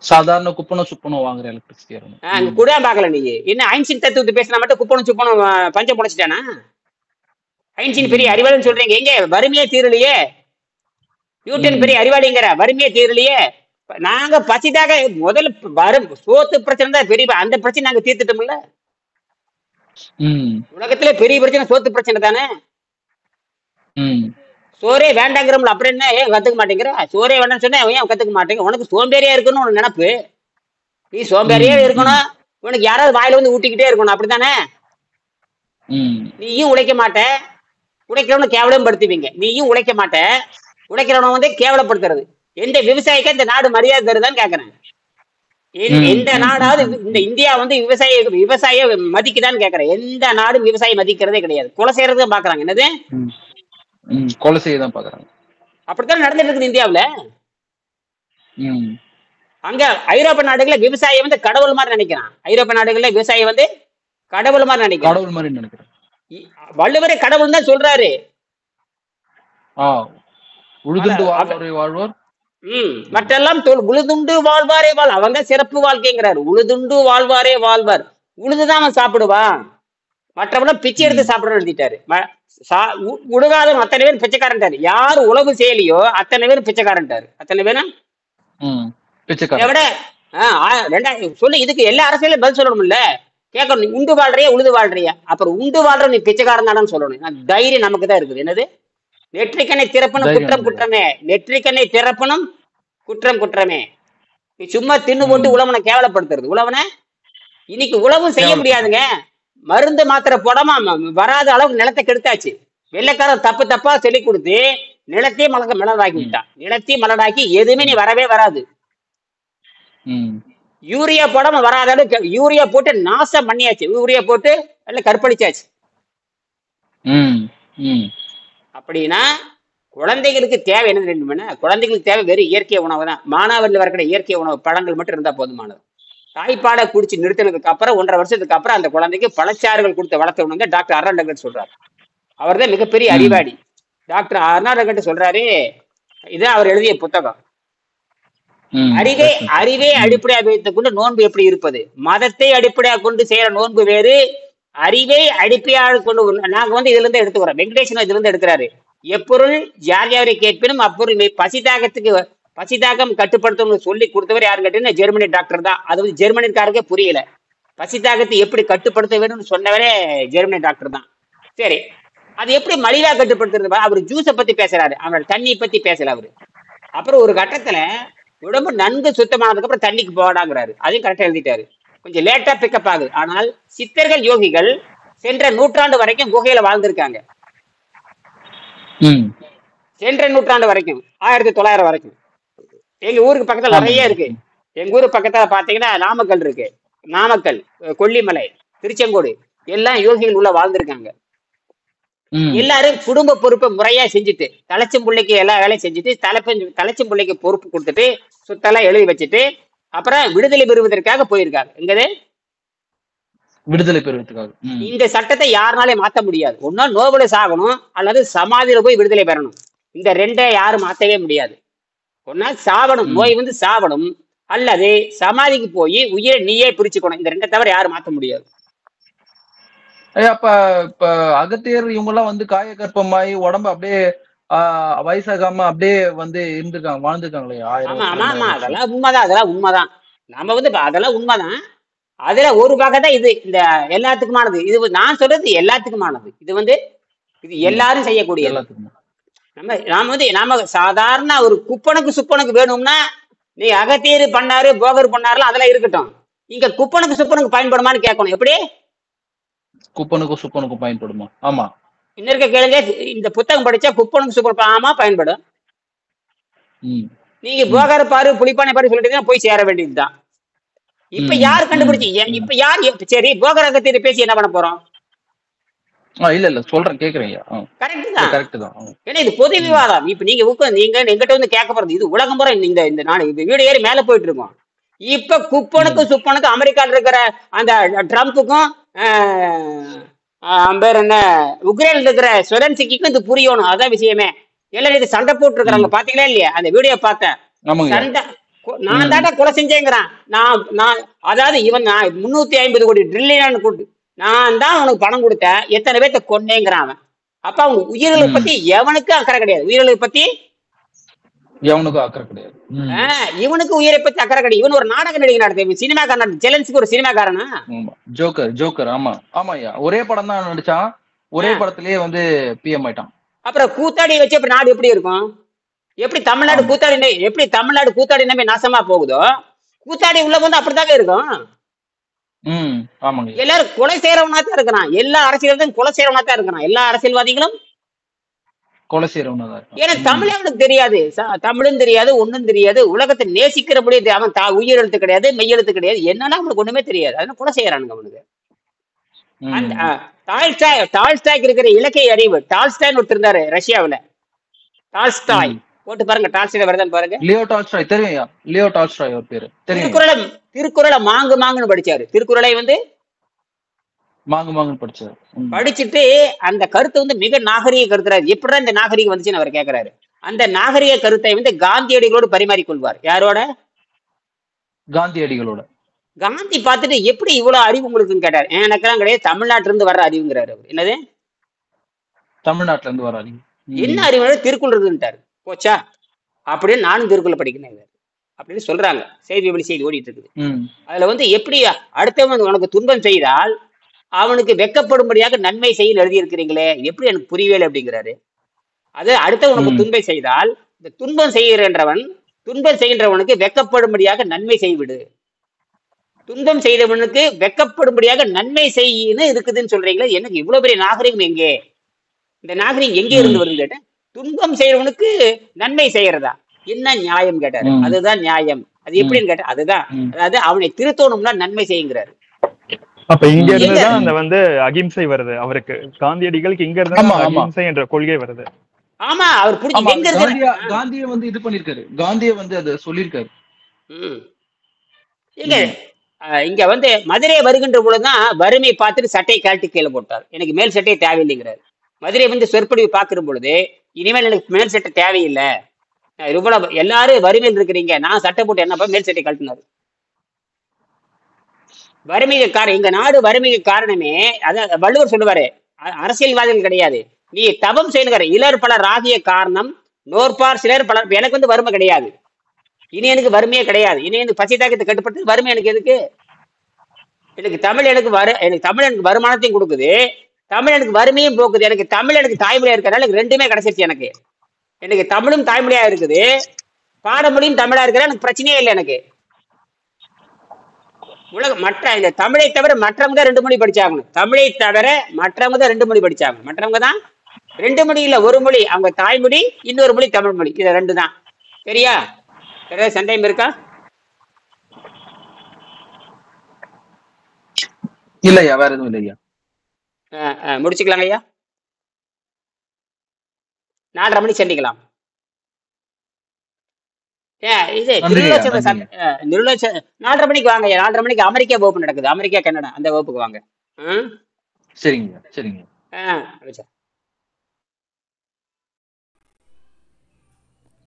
சாதாரண குப்பனும் சுப்பனும் வாங்குற எலக்ட்ரிசிட்டியா இருக்கணும். அங்க கூட பார்க்கல நீ. என்ன ஐன்ஸ்டீன் தத்துவத்தை பேசினா மட்டும் குப்பனும் சுப்பனும் பஞ்சம் புடைச்சிட்டானா? ஐன்ஸ்டீன் பெரிய அறிவாளின்னு சொல்றீங்க, எங்க வறுமையே தீரலையே. நியூட்டன் பெரிய அறிவாளிங்கிற, வறுமையே தீரலையே. நாங்க பசிதாக முதல்ல சோத்து பிரச்சனை தான் பெரிய, அந்த பிரச்சனை நாங்க தீர்த்துட்டோம்ல. உலகத்திலே பெரிய பிரச்சனை சோத்து பிரச்சனை தானே. சோரே வேண்டாங்கிறோம்ல, அப்புறம் என்ன ஏன் கத்துக்க மாட்டேங்கிற? சோரே வேண்டாம்னு சொன்னா ஏன் கத்துக்க மாட்டேங்க? உனக்கு சோம்பேறியா இருக்கணும் உனக்கு நினைப்பு. நீ சோம்பேறியா இருக்கணும், உனக்கு யாராவது வாயில வந்து ஊட்டிக்கிட்டே இருக்கணும், அப்படித்தானே? நீயும் உழைக்க மாட்ட, உழைக்கிறவன கேவலம் படுத்துவீங்க. நீயும் உழைக்க மாட்ட, உழைக்கிறவன வந்து கேவலப்படுத்துறது. எந்த விவசாயிக்கு இந்த நாடு மரியாதை தருதான்னு கேக்குறேன். எந்த நாடாவது இந்த இந்தியா வந்து விவசாய மதிக்குதான்னு கேக்குறேன். எந்த நாடும் விவசாயம் மதிக்கிறதே கிடையாது. கொலை செய்யறதுதான் பாக்குறாங்க. என்னது கொலை செய்யதான் பாக்குறாங்க. அப்படித்தான் நடந்துட்டு இருக்குது இந்தியாவுல. அங்க ஐரோப்பிய நாடுகள்ல விவசாயம் வந்து கடவுள் மாதிரி நினைக்கிறான். ஐரோப்பிய நாடுகள்ல விவசாயம் வந்து கடவுள் மாதிரி நினைக்கிறேன். வள்ளுவரே கடவுள் தான் சொல்றாரு. மற்றெல்லாம் உழுதுண்டு வாழ்வாரே வாழ், அவங்க சிறப்பு வாழ்க்கைங்கிறாரு. உழுதுண்டு வாழ்வாரே வாழ்வார். உழுதுதான் அவன் சாப்பிடுவான், மற்றவெல்லாம் பிச்சை எடுத்து சாப்பிட எழுதிட்டாரு. உழுகாதவன் அத்தனை பேர் பிச்சைக்காரன்ட்டாரு. யாரு உழவு செய்யலையோ அத்தனை பேரும் பிச்சைக்காரன்ட்டாரு. அத்தனை பேரும் சொல்லு. இதுக்கு எல்லா அரசியலும் பதில் சொல்லணும்ல. கேட்கணும், நீ உண்டு வாழ்றியா உழுது வாழ்றியா? அப்புறம் உண்டு வாழ்ற நீ பிச்சைக்காரன் தானு சொல்லணும். தைரியம் நமக்கு தான் இருக்குது. என்னது நெற்றிக்கண்ணை திறப்பனும் குற்றம் குற்றமே, நெற்றிக்கண்ணை திறப்பனும் குற்றம் குற்றமே. நீ சும்மா தின்னு போட்டு உழவனை கேவலப்படுத்துறது. உழவனை இன்னைக்கு உழவும் செய்ய முடியாதுங்க. மருந்து மாத்திரை போடாம வராத அளவுக்கு நிலத்தை கெடுத்தாச்சு. வெள்ளைக்காரன் தப்பா சொல்லி கொடுத்து நிலத்தையே மலடாக்கி விட்டான். நிலத்தையும் மலடாக்கி எதுவுமே நீ வரவே வராது. யூரியா போடாம வராத யூரியா போட்டு நாசம் பண்ணியாச்சு. யூரியா போட்டு எல்லாம் கற்பழிச்சாச்சு. அப்படின்னா குழந்தைகளுக்கு தேவை என்ன தெரியுமா? குழந்தைகளுக்கு தேவை வெறும் இயற்கை உணவு தான். மானாவரில் வரக்கூடிய இயற்கை உணவு பழங்கள் மட்டும் இருந்தா போதுமானது. தாய்ப்பாலை குடிச்சு நிறுத்தினதுக்கு அப்புறம் 1.5 வருஷத்துக்கு அப்புறம் அந்த குழந்தைக்கு பழச்சாறுகள் கொடுத்து வளர்த்தவனுங்க டாக்டர் அர்னால்ட் சொல்றாரு. அவர் தான் மிகப்பெரிய அறிவாளி. டாக்டர் அர்னால்ட் சொல்றாரு, இதான் அவர் எழுதிய புத்தகம். அறிவே அடிப்படையாக வைத்துக் கொண்டு நோன்பு எப்படி இருப்பது, மதத்தை அடிப்படையாக கொண்டு செய்யற நோன்பு வேறு, அறிவை அடிப்படையாக கொண்டு. நாங்க வந்து இதுல இருந்து எடுத்துக்கிறோம். வெங்கடேசன் இதுல இருந்து எடுக்கிறாரு. எப்பொருள் யார் கேட்பினும் அப்பொருள் பசிதாகம் கட்டுப்படுத்தணும்னு சொல்லி கொடுத்தவர் யாரு கேட்டீங்கன்னா ஜெர்மனி டாக்டர் தான். அது வந்து ஜெர்மனிக்காருக்கே புரியல. பசிதாகத்தை எப்படி கட்டுப்படுத்த வேணும்னு சொன்னவரே ஜெர்மனி டாக்டர் தான். சரி, அது எப்படி மலிவா கட்டுப்படுத்துறது? அவர் ஜூஸை பத்தி பேசுறாரு, அவரோட தண்ணி பத்தி பேசல அவரு. அப்புறம் ஒரு கட்டத்துல உடம்பு நன்கு சுத்தமானதுக்கு அப்புறம் தண்ணிக்கு போடாங்கிறாரு. அதையும் கரெக்டா எழுதிட்டாரு. கொஞ்சம் லேட்டா பிக்கப் ஆகுது. ஆனால் சித்தர்கள் யோகிகள் சென்ற நூற்றாண்டு வரைக்கும் குகையில வாழ்ந்திருக்காங்க. சென்ற நூற்றாண்டு வரைக்கும் 1900 வரைக்கும். எங்க ஊருக்கு பக்கத்துல நிறைய இருக்கு. எங்க ஊருக்கு பக்கத்துல பாத்தீங்கன்னா நாமக்கல் இருக்கு. நாமக்கல், கொல்லிமலை, திருச்செங்கோடு எல்லாம் யோகிகள் உள்ள வாழ்ந்திருக்காங்க. எல்லாரும் குடும்ப பொறுப்பை முறையா செஞ்சுட்டு, தலைச்சம் பிள்ளைக்கு எல்லா வேலையும் செஞ்சுட்டு, தலைச்சம் பிள்ளைக்கு பொறுப்பு கொடுத்துட்டு, சுத்தெல்லாம் எழுதி வச்சுட்டு, அப்புறம் விடுதலை பெறுவதற்காக போயிருக்காங்க. எங்கது விடுதலை பெறுவதற்காக. இந்த சட்டத்தை யாருனாலே மாத்த முடியாது. ஒன்னா நோபல சாகணும், அல்லது சமாதியில போய் விடுதலை பெறணும். இந்த ரெண்டை யாரும் மாத்தவே முடியாது. ஒன்னா சாவணும், நோய் வந்து சாவணும், அல்லது சமாதிக்கு போய் உயிரை நீயே பிரிச்சுக்கணும். இந்த ரெண்டை தவிர யாரும் மாத்த முடியாது. அப்ப இப்ப அகத்தியர் இவங்க எல்லாம் வந்து காய கற்பமாயி உடம்பு அப்படியே வயசாகாம அப்படியே வந்து இருந்திருக்காங்க, வாழ்ந்துருக்காங்களே. அதெல்லாம் உண்மைதான், அதெல்லாம் உண்மைதான். நம்ம வந்து அதெல்லாம் உண்மைதான். அதுல ஒரு வகை தான் இது. இந்த எல்லாத்துக்குமானது இது. நான் சொல்றது எல்லாத்துக்குமானது. இது வந்து இது எல்லாரும் செய்யக்கூடியது. நாம சாதாரண ஒரு குப்பனுக்கு சுப்பனுக்கு வேணும்னா நீ அகத்தியர் பண்ணாரு, போகர் பண்ணாருலாம் அதெல்லாம் இருக்கட்டும். இங்க குப்பனுக்கு சுப்பனுக்கு பயன்படுமான்னு கேட்கணும். எப்படி குப்பனுக்கும் சுப்பனுக்கும் பயன்படுமா? ஆமா, இன்னொருக்க கேளுங்க. இந்த புத்தகம் படிச்சா குப்பனுக்கு சுப்பனுக்கு ஆமா பயன்படும். நீங்க போகர் பாரு, புலிப்பானை பாரு சொல்லிட்டு போய் சேர வேண்டியதுதான். இப்ப யார் கண்டுபிடிச்சு? இப்ப யார்? சரி, போகர் அகத்தியர் பேசி என்ன பண்ண போறோம்? இல்ல சொல்றேன், கேக்குறேன். கரெக்ட் தான். ஏன்னா இது பொது விவாதம். இப்ப நீங்க எங்கிட்ட வந்து கேட்க போறது இது உலகம் முறை. இந்த நாடு வீடு ஏறி மேல போயிட்டு இருக்கோம். இப்ப குப்பனுக்கும் சுப்பனுக்கும் அமெரிக்கால இருக்கிற அந்த ட்ரம்ப்புக்கும் பேர் என்ன உக்ரைன்ல இருக்கிற செலன்ஸ்கிக்கும் இது புரியணும். அதான் விஷயமே. எல்லாரும் இது சண்டை போட்டு இருக்கிறாங்க. பாத்தீங்களா இல்லையா? அந்த வீடியோ பார்த்தேன். சண்டை, நான் தாட்டா கொலை செஞ்சேங்கிறான். நான் அதாவது இவன் 350 கோடி ட்ரில்லியன் கூட்டு நான் தான் அவனுக்கு பணம் கொடுத்தேன், எத்தனை பேர்த்த கொன்னேங்கிறான் அவன். அப்ப அவங்க உயிர்களை பத்தி எவனுக்கும் அக்கறை கிடையாது. உயிர்களை பத்தி எவனுக்கும் அக்கறை கிடையாது. இவனுக்கு உயிரை பத்தி அக்கறை கிடையாது. இவன் ஒரு நாடக நடிகை நடத்த சினிமாக்காரன். ஜெலன்ஸ்கி ஒரு சினிமாக்காரனா? ஜோக்கர். ஆமாய்யா, ஒரே படம் தான் நடிச்சான். ஒரே படத்திலேயே வந்து பிஎம் ஆயிட்டான். அப்புறம் கூத்தாடி வச்சு அப்ப நாடு எப்படி இருக்கும்? எப்படி தமிழ்நாடு கூத்தாடி நம்பி நாசமா போகுதோ, கூத்தாடி உள்ள வந்து அப்படித்தாங்க இருக்கும். எல்லாரும் கொலை செய்யறவனா தான் இருக்கிறான். எல்லா அரசியல்வாதிகளும் கொலை செய்யறவனா தான் இருக்கிறான். எல்லா அரசியல்வாதிகளும் கொலை செய்யறவனா தான். ஏன்னா தமிழ் அவனுக்கு தெரியாது, தமிழும் தெரியாது, ஒண்ணும் தெரியாது. உலகத்தை நேசிக்கிறபடியே அவன் உயிரெழுத்து கிடையாது, மெய்யெழுத்து கிடையாது, என்னன்னா அவனுக்கு ஒண்ணுமே தெரியாது. அதனால கொலை செய்யறானுங்க அவனுக்கு. டால்ஸ்டாய்க்கு இருக்கிற இலக்கிய அறிவு. டால்ஸ்டாய் ஒருத்தர் இருந்தாரு ரஷ்யாவில. டால்ஸ்டாய் போட்டு பாருங்க, டால்ஸ்டாய் வருதான்னு பாருங்க. லியோ டால்ஸ்டாய் தெரியும். லியோ டால்ஸ்டாய் ஒரு பேரு. திருக்குறளை மாங்குன்னு படிச்சாரு. திருக்குறளை வந்து மாங்கு படிச்சாரு. படிச்சுட்டு அந்த கருத்தை வந்து மிக நாகரிக கருத்துறாரு. எப்படிதான் இந்த நாகரிகம் வந்துச்சுன்னு அவர் கேட்கிறாரு. அந்த நாகரிக கருத்தை வந்து காந்தியடிகளோடு பரிமாறிக்கொள்வார். யாரோட? காந்தியடிகளோட. காந்தி பார்த்துட்டு எப்படி இவ்வளவு அறிவு உங்களுக்குன்னு கேட்டாரு. எனக்கெல்லாம் கிடையாது, தமிழ்நாட்டுல இருந்து வர்ற அறிவுங்கிறாரு அவர். என்னது தமிழ்நாட்டுல இருந்து வர அறிவு? என்ன அறிவு? திருக்குறள் இருக்குன்ட்டாரு. போச்சா அப்படின்னு நானும் திருக்குறள் படிக்கணும் அப்படின்னு சொல்றாங்க. செய்தி ஓடிட்டு இருக்குது. அதுல வந்து எப்படி அடுத்தவன் உனக்கு துன்பம் செய்தால் அவனுக்கு வெக்கப்படும்படியாக நன்மை செய்ய எழுதி இருக்கிறீங்களே, எப்படி எனக்கு புரியவே அப்படிங்கிறாரு. அது அடுத்த உனக்கு துன்பம் செய்தால் இந்த துன்பம் செய்கின்றவனுக்கு வெக்கப்படும்படியாக நன்மை செய்விடு. துன்பம் செய்தவனுக்கு வெக்கப்படும்படியாக நன்மை செய்யன்னு இருக்குதுன்னு சொல்றீங்களே, எனக்கு இவ்வளவு பெரிய நாகரிகம் எங்கே? இந்த நாகரிகம் எங்கே இருந்து வருது கேட்டேன். துன்பம் செய்யறவனுக்கு நன்மை செய்யறதா என்ன நியாயம் கேட்டாரு. அதுதான் நியாயம். அது எப்படின்னு கேட்டா அதுதான், அதாவது அவனை திருத்தணும்னா நன்மை செய்யுங்கிறாரு. அப்ப இங்க இருந்துதான் அந்த வந்து அகிம்சை வருது அவருக்கு. காந்தியடிகளுக்கு இங்க இருந்து அகிம்சை என்ற கொள்கை வருது. ஆமா, அவர் புரிஞ்சு காந்திய வந்து இது பண்ணிருக்காரு, காந்திய வந்து அதை சொல்லிருக்காரு. இல்ல இங்க வந்து மதுரை வருகின்ற பொழுதுதான் வறுமை பார்த்துட்டு சட்டையை கழட்டி கீழே போட்டார். எனக்கு மேல் சட்டையை தேவையில்லைங்கிறாரு. மதுரை வந்து சொற்பொழிவு பார்க்கிற பொழுது இனிமேல் எனக்கு மேல் சட்டை தேவையில்லை, இவ்வளவு எல்லாரும் வறுமையில் இருக்கிறீங்க, நான் சட்டை போட்டு என்னப்பா மேல் சட்டை கழட்டினாரு. வறுமைக்கு காரணம், எங்க நாடு வறுமைக்கு காரணமே அதான் வள்ளுவர் சொல்லுவாரு, அரசியல்வாதிகள் கிடையாது, நீ தவம் செய்யுங்கிற. இலர் பலர் ஆகிய காரணம் நோற்பார் சிலர் பலர். எனக்கு வந்து வறுமை கிடையாது, இனி எனக்கு வறுமையே கிடையாது, இனி எனக்கு பசி தாக்கத்தை கட்டுப்பட்டு வறுமை எனக்கு எதுக்கு? எனக்கு தமிழ் எனக்கு தமிழ் எனக்கு வருமானத்தையும் கொடுக்குது, தமிழ் எனக்கு வறுமையும் போக்குது. எனக்கு தமிழ் எனக்கு தாய்மொழியா இருக்கிறனால எனக்கு ரெண்டுமே கிடைச்சிருச்சு. எனக்கு தமிழும் தாய்மொழியா இருக்குது, பாடமொழியும் தமிழா இருக்கிற எனக்கு பிரச்சனையே இல்லை. எனக்கு மற்ற இந்த தமிழை தவிர மற்றவங்க தான் 2 மொழி படிச்சாகணும். தமிழை தவிர மற்றவங்க தான் 2 மொழி படிச்சாகணும். மற்றவங்க தான் 2 மொழி இல்ல, 1 மொழி. அவங்க தாய்மொழி, இன்னொரு மொழி தமிழ் மொழி. இது 2 தான். சரியா? ஏதாவது சந்தேகம் இருக்கா? இல்லையா, வேற எதுவும் இல்லையா. முடிச்சுக்கலாங்க ஐயா. 4:30 மணிக்கு சந்திக்கலாம். இது 4:30 மணிக்கு வாங்க. 4:30 மணிக்கு அமெரிக்கா வகுப்பு நடக்குது, அமெரிக்கா கனடா அந்த வகுப்புக்கு வாங்க. சரிங்க சரிங்க.